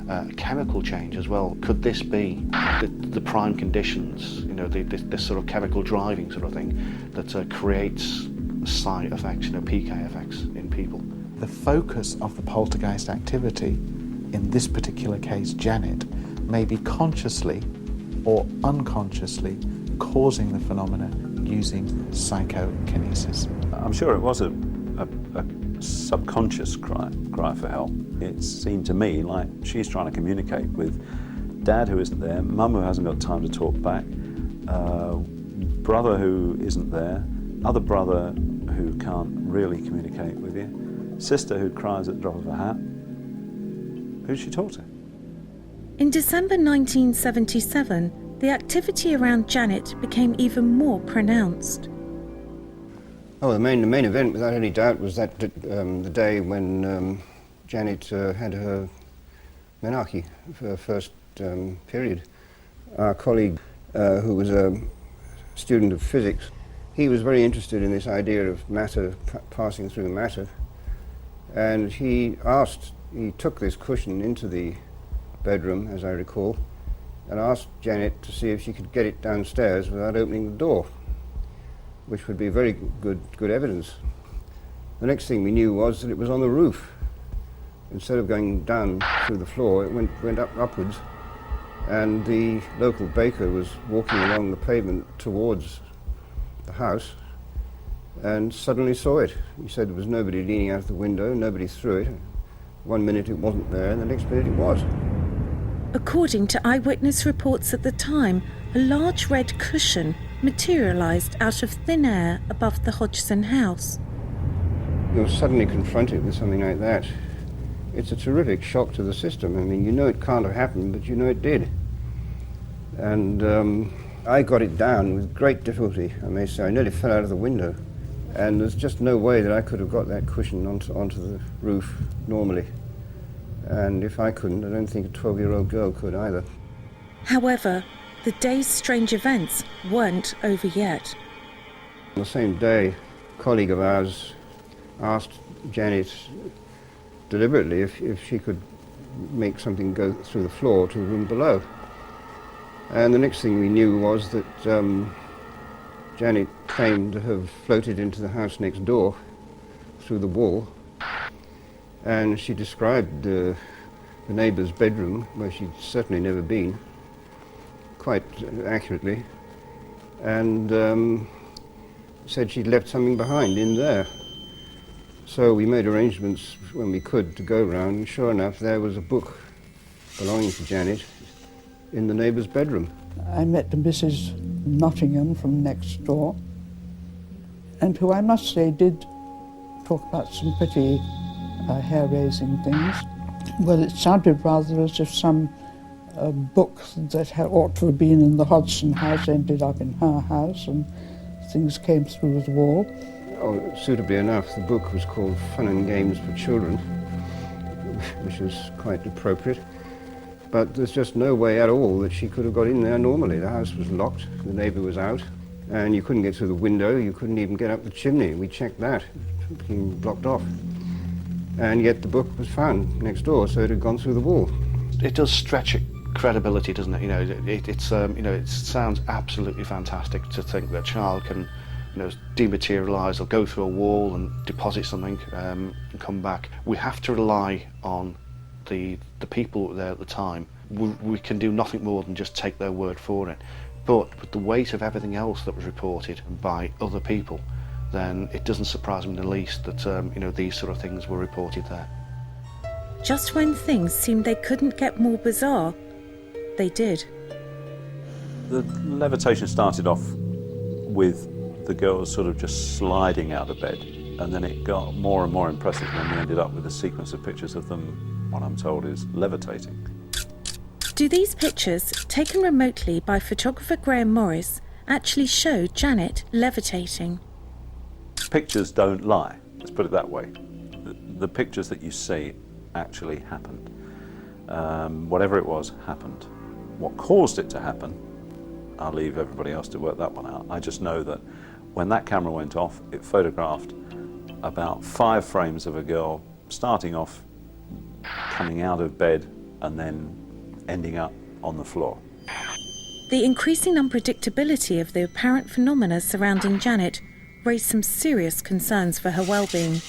a chemical change as well. Could this be the prime conditions, this sort of chemical driving sort of thing that creates side effects, PK effects in people? The focus of the poltergeist activity, in this particular case Janet, may be consciously or unconsciously causing the phenomena using psychokinesis. I'm sure it was a subconscious cry for help. It seemed to me like she's trying to communicate with Dad who isn't there, Mum who hasn't got time to talk back, brother who isn't there, other brother who can't really communicate with you, sister who cries at the drop of a hat. Who'd she talk to? In December 1977, the activity around Janet became even more pronounced. Oh, the main event, without any doubt, was that the day when Janet had her menarche for her first period. Our colleague, who was a student of physics, he was very interested in this idea of matter passing through matter, and he took this cushion into the bedroom, as I recall, and asked Janet to see if she could get it downstairs without opening the door, which would be very good evidence. The next thing we knew was that it was on the roof. Instead of going down through the floor, it went upwards, and the local baker was walking along the pavement towards the house and suddenly saw it. He said there was nobody leaning out of the window, nobody threw it. One minute it wasn't there, and the next minute it was. According to eyewitness reports at the time, a large red cushion materialised out of thin air above the Hodgson house. You're suddenly confronted with something like that. It's a terrific shock to the system. I mean, you know it can't have happened, but you know it did. And I got it down with great difficulty, I may say. I nearly fell out of the window. And there's just no way that I could have got that cushion onto the roof normally. And if I couldn't, I don't think a 12-year-old girl could either. However, the day's strange events weren't over yet. On the same day, a colleague of ours asked Janet deliberately if she could make something go through the floor to the room below. And the next thing we knew was that Janet claimed to have floated into the house next door through the wall. And she described the neighbour's bedroom, where she'd certainly never been, quite accurately, and said she'd left something behind in there. So we made arrangements when we could to go round, and sure enough, there was a book belonging to Janet in the neighbour's bedroom. I met Mrs. Nottingham from next door, and who I must say did talk about some pretty hair-raising things. Well, it sounded rather as if some book that ought to have been in the Hodgson house ended up in her house, and things came through the wall. Oh, suitably enough, the book was called Fun and Games for Children, which was quite appropriate. But there's just no way at all that she could have got in there normally. The house was locked, the neighbour was out, and you couldn't get through the window, you couldn't even get up the chimney. We checked that, it became blocked off. And yet the book was found next door, so it had gone through the wall. It does stretch credibility, doesn't it? You know, it sounds absolutely fantastic to think that a child can, dematerialise or go through a wall and deposit something and come back. We have to rely on the people there at the time. We can do nothing more than just take their word for it. But with the weight of everything else that was reported by other people, then it doesn't surprise me in the least that these sort of things were reported there. Just when things seemed they couldn't get more bizarre, they did. The levitation started off with the girls sort of just sliding out of bed, and then it got more and more impressive when we ended up with a sequence of pictures of them, what I'm told is levitating. Do these pictures, taken remotely by photographer Graham Morris, actually show Janet levitating? Pictures don't lie, let's put it that way. The pictures that you see actually happened. Whatever it was, happened. What caused it to happen, I'll leave everybody else to work that one out. I just know that when that camera went off, it photographed about 5 frames of a girl starting off, coming out of bed, and then ending up on the floor. The increasing unpredictability of the apparent phenomena surrounding Janet raised some serious concerns for her well-being.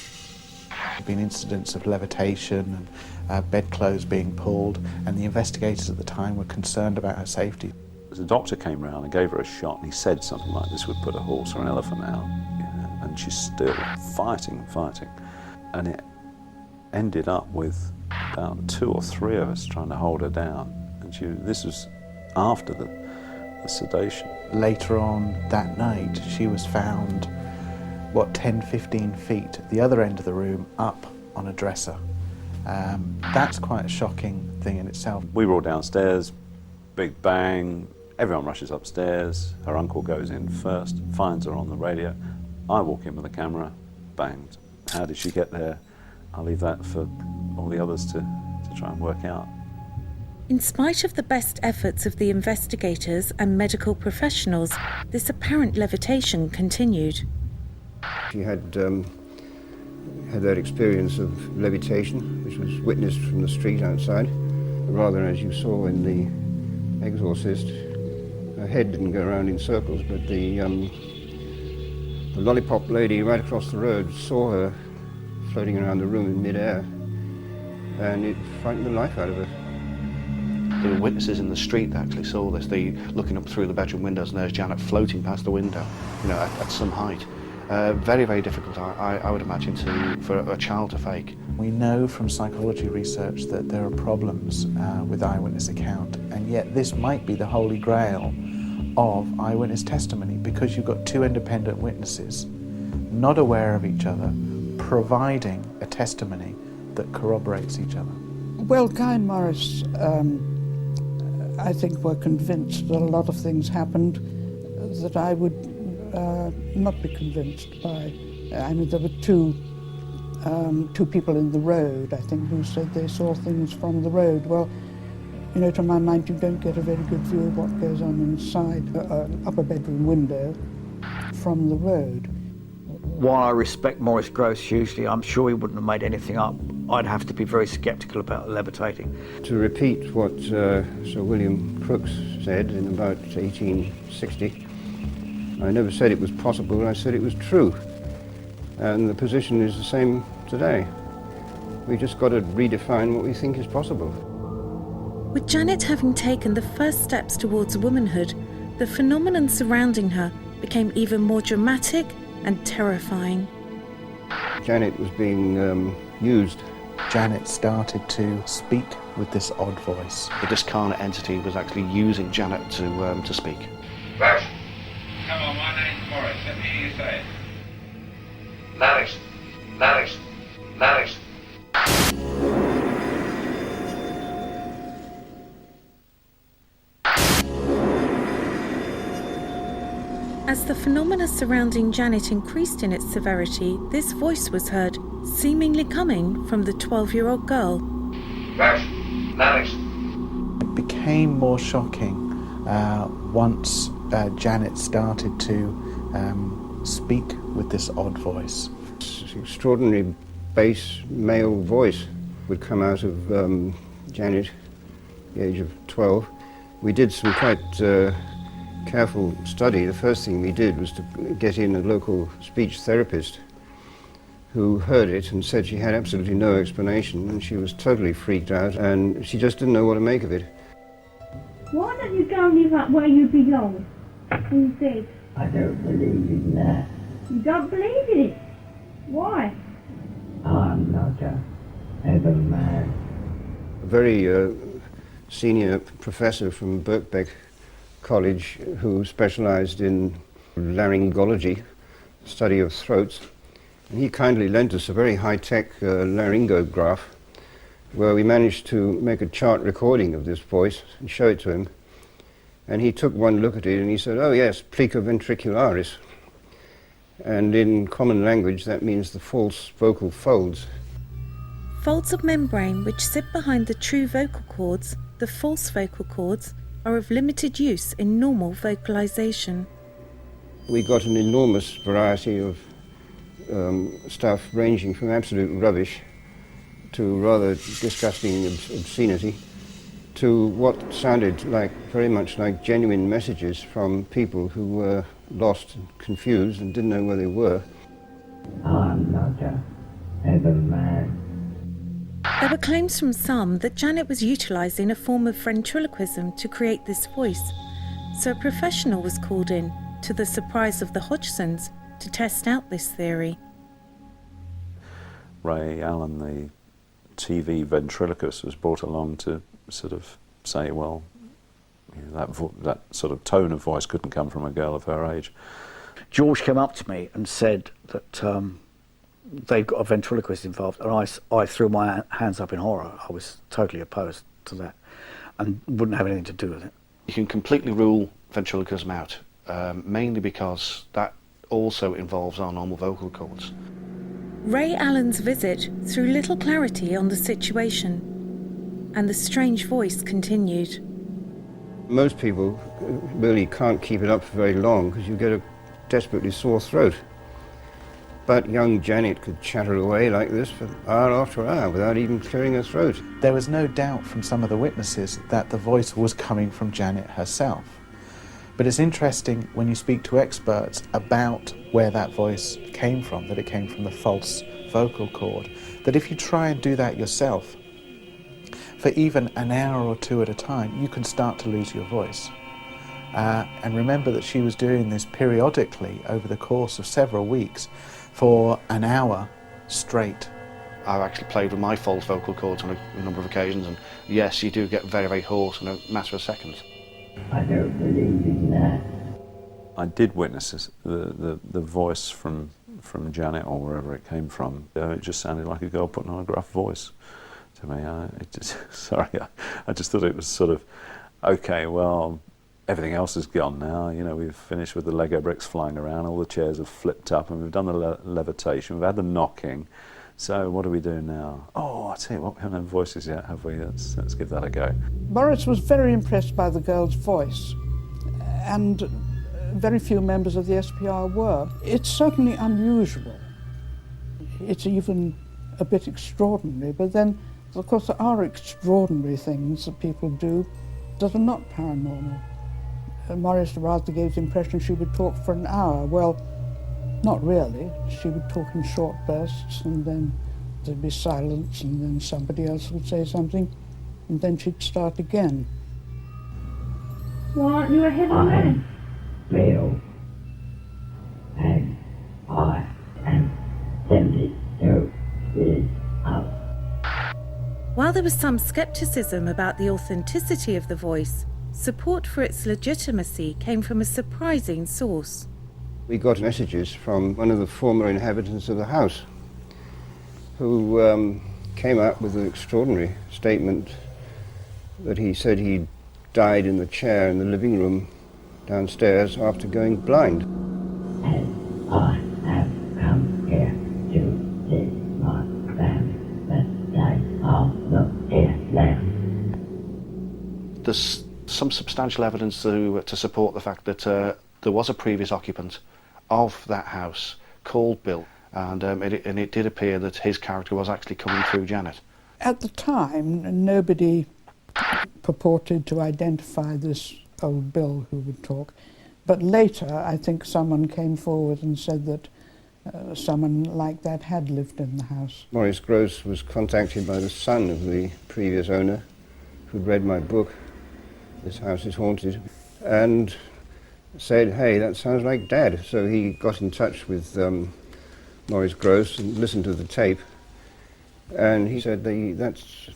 There have been incidents of levitation and bedclothes being pulled, and the investigators at the time were concerned about her safety. The doctor came round and gave her a shot, and he said something like this would put a horse or an elephant out, and she's still fighting. And it ended up with about 2 or 3 of us trying to hold her down, and this was after the sedation. Later on that night, she was found 10-15 feet at the other end of the room, up on a dresser. That's quite a shocking thing in itself. We were all downstairs, big bang, everyone rushes upstairs, her uncle goes in first, finds her on the radio. I walk in with the camera, bang. How did she get there? I'll leave that for all the others to try and work out. In spite of the best efforts of the investigators and medical professionals, this apparent levitation continued. She had that experience of levitation, which was witnessed from the street outside. Rather, as you saw in The Exorcist, her head didn't go around in circles, but the lollipop lady right across the road saw her floating around the room in mid-air, and it frightened the life out of her. There were witnesses in the street that actually saw this. They looking up through the bedroom windows, and there's Janet floating past the window, you know, at some height. Very, very difficult, I would imagine, for a child to fake. We know from psychology research that there are problems with eyewitness account, and yet this might be the holy grail of eyewitness testimony, because you've got two independent witnesses, not aware of each other, providing a testimony that corroborates each other. Well, Guy and Morris, I think, were convinced that a lot of things happened that I would not be convinced by. I mean, there were two people in the road, I think, who said they saw things from the road. Well, you know, to my mind, you don't get a very good view of what goes on inside an upper bedroom window from the road. While I respect Maurice Grosse hugely, I'm sure he wouldn't have made anything up. I'd have to be very sceptical about levitating. To repeat what Sir William Crookes said in about 1860, I never said it was possible, I said it was true. And the position is the same today. We just got to redefine what we think is possible. With Janet having taken the first steps towards womanhood, the phenomenon surrounding her became even more dramatic and terrifying. Janet was being used. Janet started to speak with this odd voice. The discarnate entity was actually using Janet to speak. Rush! Come on, my name's Morris. Let me hear you say it. Larry's. Larry's. Larry's. As the phenomena surrounding Janet increased in its severity, this voice was heard, seemingly coming from the 12-year-old girl. Rush! Larry's. It became more shocking once Janet started to speak with this odd voice. This extraordinary bass male voice would come out of Janet, at the age of 12. We did some quite careful study. The first thing we did was to get in a local speech therapist who heard it and said she had absolutely no explanation, and she was totally freaked out, and she just didn't know what to make of it. Why don't you go and live up where you belong instead? I don't believe in that. You don't believe in it? Why? I'm not a heaven man. A very senior professor from Birkbeck College who specialized in laryngology, study of throats, and he kindly lent us a very high-tech laryngograph where we managed to make a chart recording of this voice and show it to him. And he took one look at it and he said, "Oh yes, plica ventricularis." And in common language that means the false vocal folds. Folds of membrane which sit behind the true vocal cords, the false vocal cords, are of limited use in normal vocalization. We got an enormous variety of stuff ranging from absolute rubbish to rather disgusting obscenity to what sounded like very much like genuine messages from people who were lost and confused and didn't know where they were. I'm not a heaven man. There were claims from some that Janet was utilising a form of ventriloquism to create this voice, so a professional was called in, to the surprise of the Hodgsons, to test out this theory. Ray Allen, the TV ventriloquist, was brought along to sort of say, well, you know, that sort of tone of voice couldn't come from a girl of her age. George came up to me and said that they've got a ventriloquist involved, and I threw my hands up in horror. I was totally opposed to that and wouldn't have anything to do with it. You can completely rule ventriloquism out, mainly because that also involves our normal vocal cords. Ray Allen's visit threw little clarity on the situation, and the strange voice continued. Most people really can't keep it up for very long because you get a desperately sore throat. But young Janet could chatter away like this for hour after hour without even clearing her throat. There was no doubt from some of the witnesses that the voice was coming from Janet herself. But it's interesting when you speak to experts about where that voice came from, that it came from the false vocal cord, that if you try and do that yourself, for even an hour or two at a time, you can start to lose your voice. And remember that she was doing this periodically over the course of several weeks for an hour straight. I've actually played with my false vocal cords on a number of occasions, and yes, you do get very, very hoarse in a matter of seconds. I don't believe in that. I did witness this, the voice from Janet, or wherever it came from. It just sounded like a girl putting on a gruff voice to me. I just thought it was sort of, okay, well, everything else is gone now. You know, we've finished with the Lego bricks flying around, all the chairs have flipped up, and we've done the levitation, we've had the knocking. So what do we do now? Oh, I tell you what, we haven't had voices yet, have we? Let's give that a go. Morris was very impressed by the girl's voice, and very few members of the SPR were. It's certainly unusual. It's even a bit extraordinary, but then, of course, there are extraordinary things that people do that are not paranormal. Morris rather gave the impression she would talk for an hour. Well, not really. She would talk in short bursts, and then there'd be silence, and then somebody else would say something, and then she'd start again. Well, aren't you a heavy man? Bill, and I am 72 years old. While there was some scepticism about the authenticity of the voice, support for its legitimacy came from a surprising source. We got messages from one of the former inhabitants of the house who came up with an extraordinary statement that he said he died in the chair in the living room downstairs after going blind. And I have come here to see my family, but they are not here now. There's some substantial evidence to support the fact that there was a previous occupant of that house called Bill, and it did appear that his character was actually coming through Janet. At the time, nobody purported to identify this old Bill who would talk, but later I think someone came forward and said that someone like that had lived in the house. Maurice Gross was contacted by the son of the previous owner who'd read my book, This House is Haunted, and said, hey, that sounds like Dad. So he got in touch with Maurice Gross and listened to the tape, and he said that's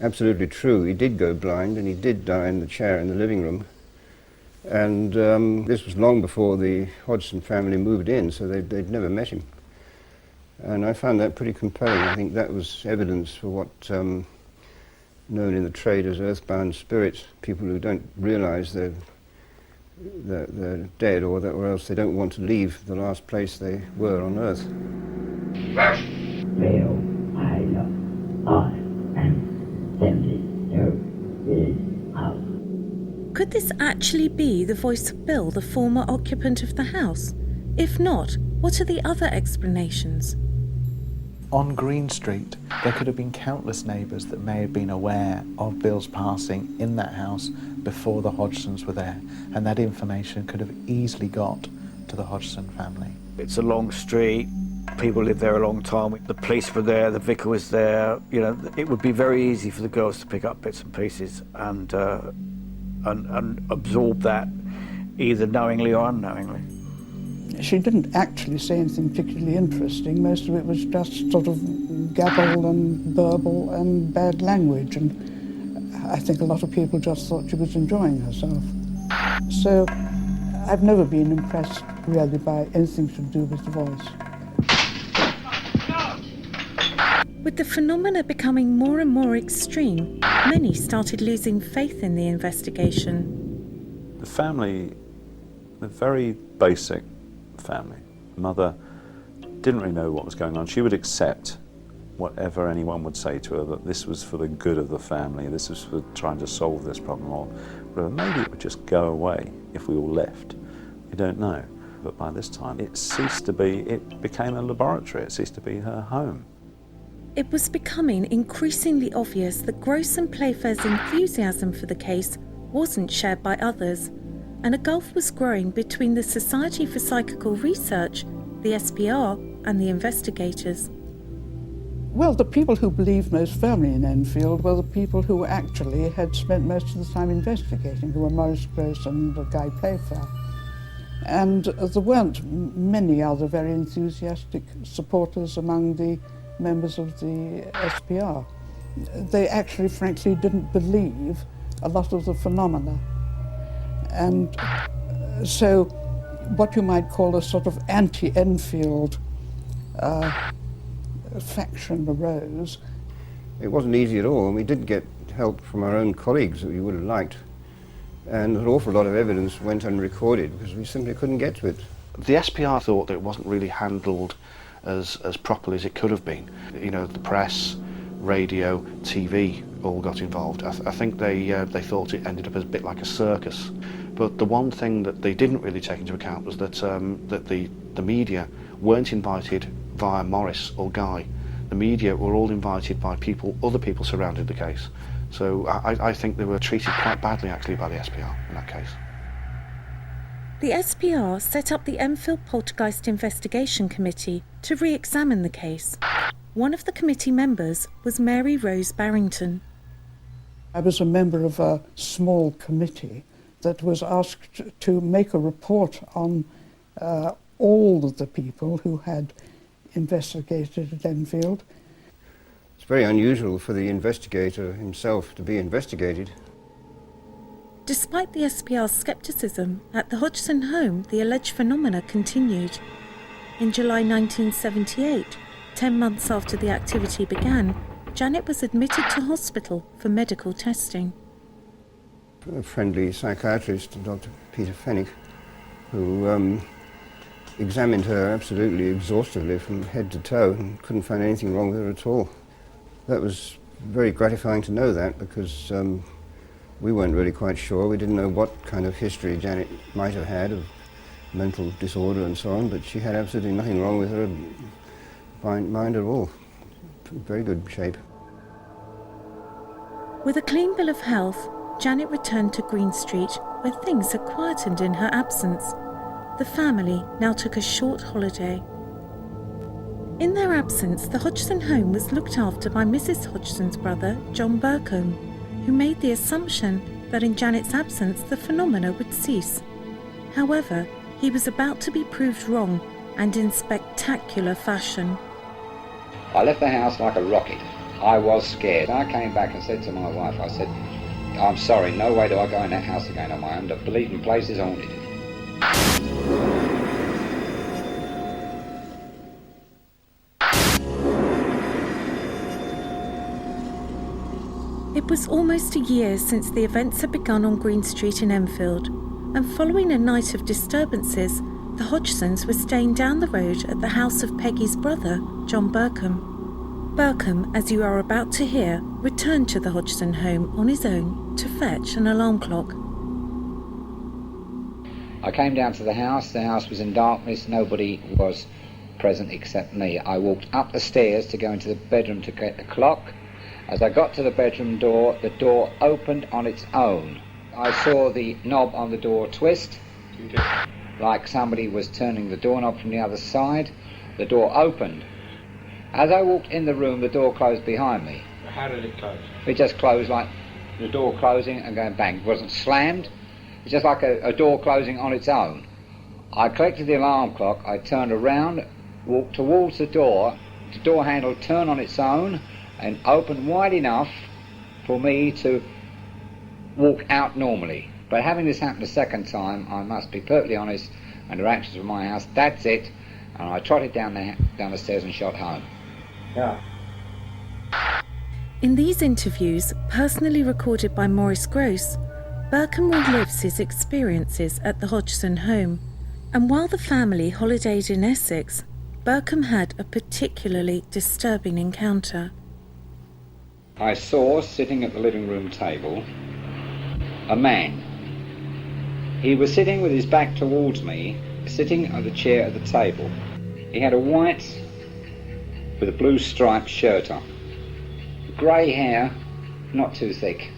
absolutely true. He did go blind, and he did die in the chair in the living room. And this was long before the Hodgson family moved in, so they'd never met him. And I found that pretty compelling. I think that was evidence for what known in the trade as earthbound spirits, people who don't realise they're dead, or else they don't want to leave the last place they were on Earth. Bill, I am 72 years old. Could this actually be the voice of Bill, the former occupant of the house? If not, what are the other explanations? On Green Street, there could have been countless neighbours that may have been aware of Bill's passing in that house before the Hodgsons were there, and that information could have easily got to the Hodgson family. It's a long street, people live there a long time, the police were there, the vicar was there, you know, it would be very easy for the girls to pick up bits and pieces and absorb that, either knowingly or unknowingly. She didn't actually say anything particularly interesting. Most of it was just sort of gabble and burble and bad language, and I think a lot of people just thought she was enjoying herself. So I've never been impressed really by anything to do with the voice. With the phenomena becoming more and more extreme, many started losing faith in the investigation. The family, a very basic family. Mother didn't really know what was going on. She would accept whatever anyone would say to her, that this was for the good of the family, this was for trying to solve this problem, or whatever. Maybe it would just go away if we all left. We don't know. But by this time, it became a laboratory. It ceased to be her home. It was becoming increasingly obvious that Gross and Playfair's enthusiasm for the case wasn't shared by others, and a gulf was growing between the Society for Psychical Research, the SPR, and the investigators. Well, the people who believed most firmly in Enfield were the people who actually had spent most of the time investigating, who were Maurice Grosse and Guy Playfair. And there weren't many other very enthusiastic supporters among the members of the SPR. They actually, frankly, didn't believe a lot of the phenomena. And so what you might call a sort of anti-Enfield faction arose. It wasn't easy at all, and we did get help from our own colleagues that we would have liked. And an awful lot of evidence went unrecorded because we simply couldn't get to it. The SPR thought that it wasn't really handled as properly as it could have been. You know, the press, radio, TV all got involved. I think they thought it ended up as a bit like a circus. But the one thing that they didn't really take into account was that that the media weren't invited via Maurice or Guy. The media were all invited by other people surrounding the case. So I think they were treated quite badly actually by the SPR in that case. The SPR set up the Enfield Poltergeist Investigation Committee to re-examine the case. One of the committee members was Mary Rose Barrington. I was a member of a small committee that was asked to make a report on all of the people who had investigated at Enfield. It's very unusual for the investigator himself to be investigated. Despite the SPR's scepticism, at the Hodgson home the alleged phenomena continued. In July 1978, 10 months after the activity began, Janet was admitted to hospital for medical testing. A friendly psychiatrist, Dr. Peter Fennick, who examined her absolutely exhaustively from head to toe and couldn't find anything wrong with her at all. That was very gratifying to know that, because we weren't really quite sure. We didn't know what kind of history Janet might have had of mental disorder and so on, but she had absolutely nothing wrong with her mind at all. Very good shape. With a clean bill of health, Janet returned to Green Street, where things had quietened in her absence. The family now took a short holiday. In their absence, the Hodgson home was looked after by Mrs. Hodgson's brother, John Burcombe, who made the assumption that in Janet's absence the phenomena would cease. However, he was about to be proved wrong, and in spectacular fashion. I left the house like a rocket. I was scared. I came back and said to my wife, I said, I'm sorry, no way do I go in that house again on my own. The bleeding place is haunted. It was almost a year since the events had begun on Green Street in Enfield, and following a night of disturbances, the Hodgsons were staying down the road at the house of Peggy's brother, John Burcombe. Burcombe, as you are about to hear, returned to the Hodgson home on his own to fetch an alarm clock. I came down to the house was in darkness, nobody was present except me. I walked up the stairs to go into the bedroom to get the clock. As I got to the bedroom door, the door opened on its own. I saw the knob on the door twist, like somebody was turning the doorknob from the other side. The door opened. As I walked in the room, the door closed behind me. How did it close? It just closed like the door closing and going bang. It wasn't slammed. It's just like a door closing on its own. I collected the alarm clock. I turned around, walked towards the door handle turned on its own and opened wide enough for me to walk out normally. But having this happen a second time, I must be perfectly honest, under actions from my house, that's it. And I trotted down the stairs and shot home. Yeah. In these interviews, personally recorded by Maurice Grosse, Burcombe relives his experiences at the Hodgson home. And while the family holidayed in Essex, Burcombe had a particularly disturbing encounter. I saw, sitting at the living room table, a man. He was sitting with his back towards me, sitting on the chair at the table. He had a white with a blue striped shirt on. Grey hair, not too thick.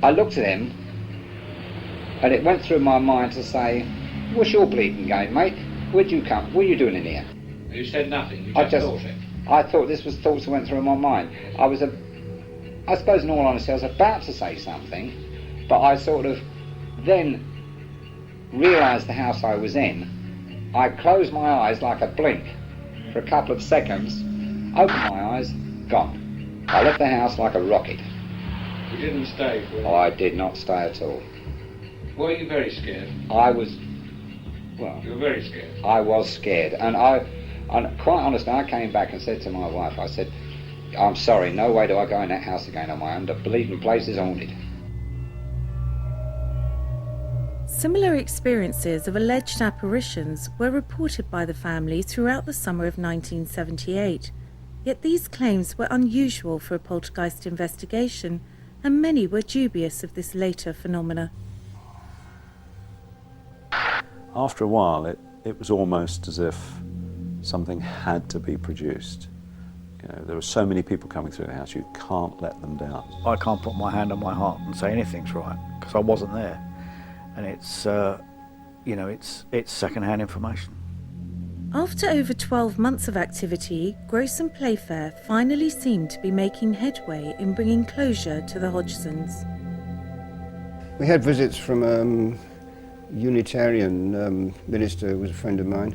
I looked at him, and it went through my mind to say, what's your bleeding game, mate? Where'd you come? What are you doing in here? You said nothing, you I just thought it. I thought this was thoughts that went through my mind. I suppose in all honesty I was about to say something, but I sort of then realised the house I was in. I closed my eyes like a blink for a couple of seconds, opened my eyes, gone. I left the house like a rocket. You didn't stay for it? I did not stay at all. Were you very scared? I was, well... You were very scared? I was scared, and quite honestly, I came back and said to my wife, I said, I'm sorry, no way do I go in that house again on my own. The bleeding place is haunted. Similar experiences of alleged apparitions were reported by the family throughout the summer of 1978. Yet these claims were unusual for a poltergeist investigation, and many were dubious of this later phenomena. After a while, it was almost as if something had to be produced. You know, there were so many people coming through the house, you can't let them down. I can't put my hand on my heart and say anything's right, because I wasn't there. And it's, it's second-hand information. After over 12 months of activity, Gross and Playfair finally seemed to be making headway in bringing closure to the Hodgsons. We had visits from a Unitarian minister who was a friend of mine,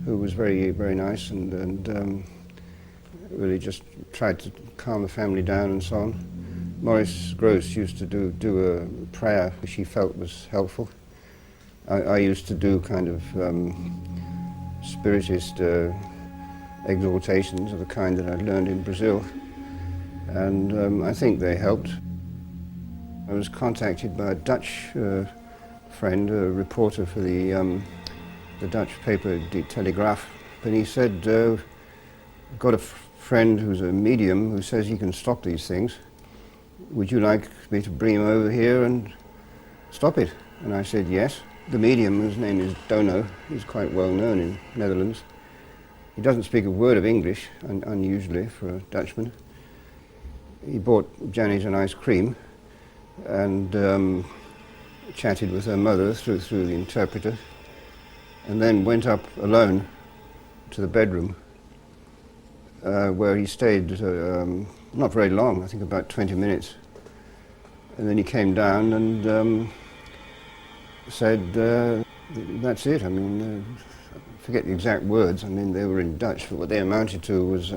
who was very, very nice and really just tried to calm the family down and so on. Maurice Gross used to do a prayer which he felt was helpful. I used to do kind of spiritist exhortations of the kind that I'd learned in Brazil, and I think they helped. I was contacted by a Dutch friend, a reporter for the Dutch paper Die Telegraaf, and he said, I've got a friend who's a medium who says he can stop these things. Would you like me to bring him over here and stop it? And I said yes. The medium, whose name is Dono, he's quite well known in Netherlands. He doesn't speak a word of English, unusually for a Dutchman. He bought Janet an ice cream and chatted with her mother through the interpreter, and then went up alone to the bedroom where he stayed not very long, I think about 20 minutes. And then he came down and said, that's it. I mean, I forget the exact words. I mean, they were in Dutch, but what they amounted to was,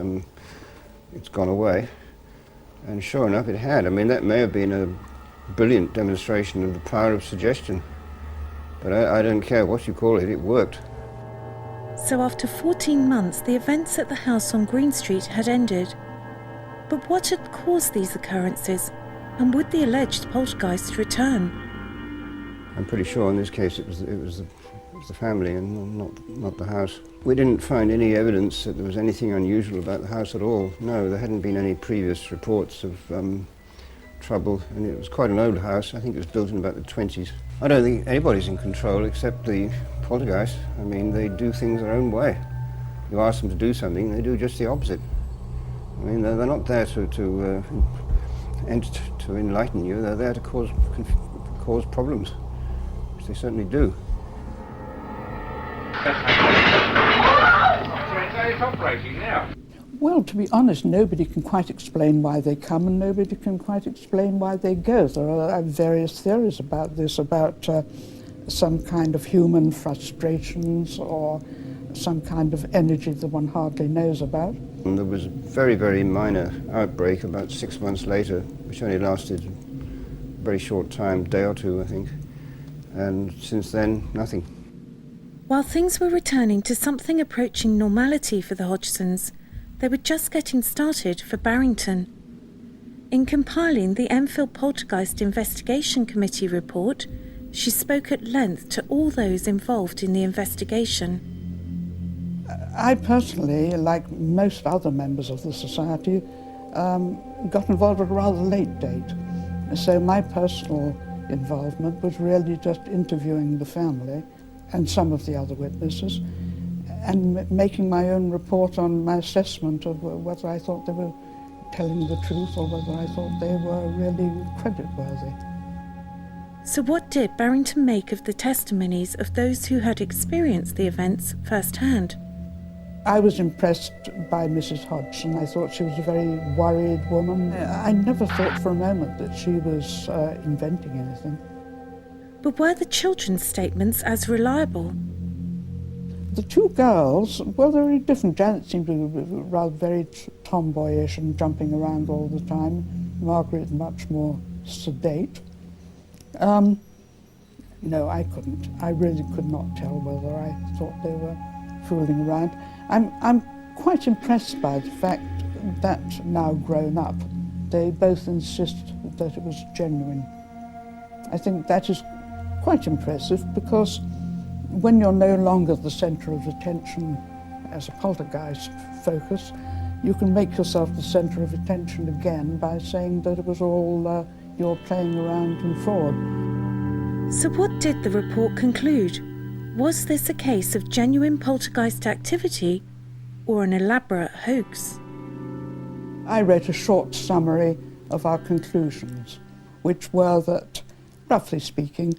it's gone away. And sure enough, it had. I mean, that may have been a brilliant demonstration of the power of suggestion. But I don't care what you call it, it worked. So after 14 months, the events at the house on Green Street had ended. But what had caused these occurrences? And would the alleged poltergeist return? I'm pretty sure in this case it was the family and not the house. We didn't find any evidence that there was anything unusual about the house at all. No, there hadn't been any previous reports of trouble, and it was quite an old house. I think it was built in about the 20s. I don't think anybody's in control except the poltergeist. I mean, they do things their own way. You ask them to do something, they do just the opposite. I mean, they're not there to enlighten you, they're there to cause problems, which they certainly do. So it's operating now. Well, to be honest, nobody can quite explain why they come and nobody can quite explain why they go. There are various theories about this, about some kind of human frustrations or some kind of energy that one hardly knows about. And there was a very, very minor outbreak about 6 months later, which only lasted a very short time, day or two, I think. And since then, nothing. While things were returning to something approaching normality for the Hodgsons, they were just getting started for Barrington. In compiling the Enfield Poltergeist Investigation Committee report, she spoke at length to all those involved in the investigation. I personally, like most other members of the society, got involved at a rather late date. So my personal involvement was really just interviewing the family and some of the other witnesses and making my own report on my assessment of whether I thought they were telling the truth or whether I thought they were really creditworthy. So what did Barrington make of the testimonies of those who had experienced the events firsthand? I was impressed by Mrs. Hodgson. I thought she was a very worried woman. I never thought for a moment that she was inventing anything. But were the children's statements as reliable? The two girls, well, they were very different. Janet seemed to be rather very tomboyish and jumping around all the time. Margaret much more sedate. No, I couldn't. I really could not tell whether I thought they were fooling around. I'm quite impressed by the fact that, now grown up, they both insist that it was genuine. I think that is quite impressive, because when you're no longer the centre of attention as a poltergeist focus, you can make yourself the centre of attention again by saying that it was all your playing around and fraud. So what did the report conclude? Was this a case of genuine poltergeist activity or an elaborate hoax? I read a short summary of our conclusions, which were that, roughly speaking,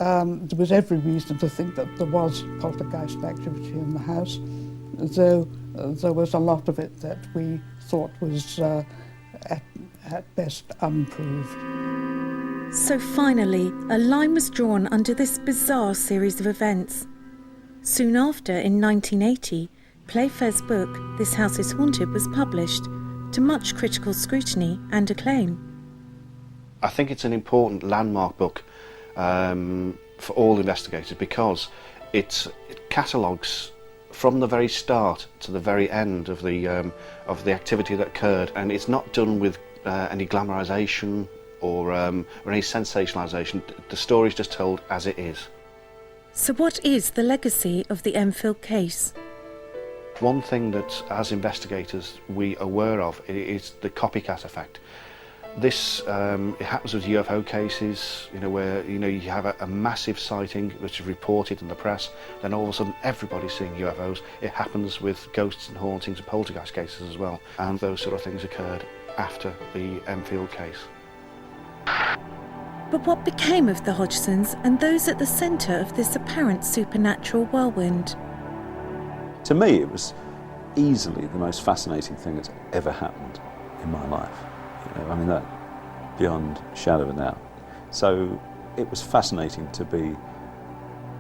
there was every reason to think that there was poltergeist activity in the house, though there was a lot of it that we thought was at best unproved. So finally, a line was drawn under this bizarre series of events. Soon after, in 1980, Playfair's book, This House is Haunted, was published, to much critical scrutiny and acclaim. I think it's an important landmark book for all investigators, because it catalogues from the very start to the very end of the activity that occurred, and it's not done with any glamorisation or any sensationalisation. The story's just told as it is. So what is the legacy of the Enfield case? One thing that, as investigators, we are aware of is the copycat effect. This it happens with UFO cases, where you have a massive sighting which is reported in the press, then all of a sudden everybody's seeing UFOs. It happens with ghosts and hauntings and poltergeist cases as well, and those sort of things occurred after the Enfield case. But what became of the Hodgsons and those at the centre of this apparent supernatural whirlwind? To me, it was easily the most fascinating thing that's ever happened in my life. That beyond a shadow of a doubt. So it was fascinating to be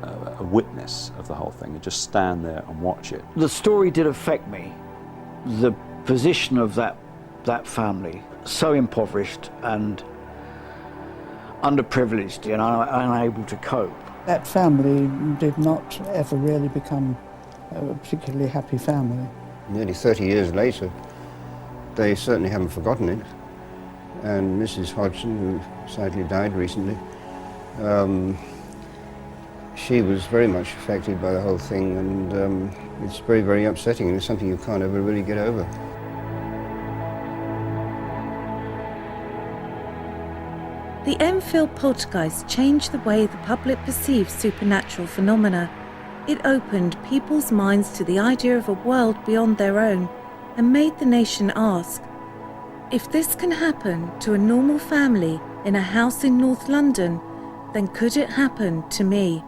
a witness of the whole thing and just stand there and watch it. The story did affect me. The position of that family, so impoverished and underprivileged and unable to cope. That family did not ever really become a particularly happy family. Nearly 30 years later, they certainly haven't forgotten it. And Mrs. Hodgson, who sadly died recently, she was very much affected by the whole thing, and it's very, very upsetting, and it's something you can't ever really get over. The Enfield Poltergeist changed the way the public perceived supernatural phenomena. It opened people's minds to the idea of a world beyond their own and made the nation ask, if this can happen to a normal family in a house in North London, then could it happen to me?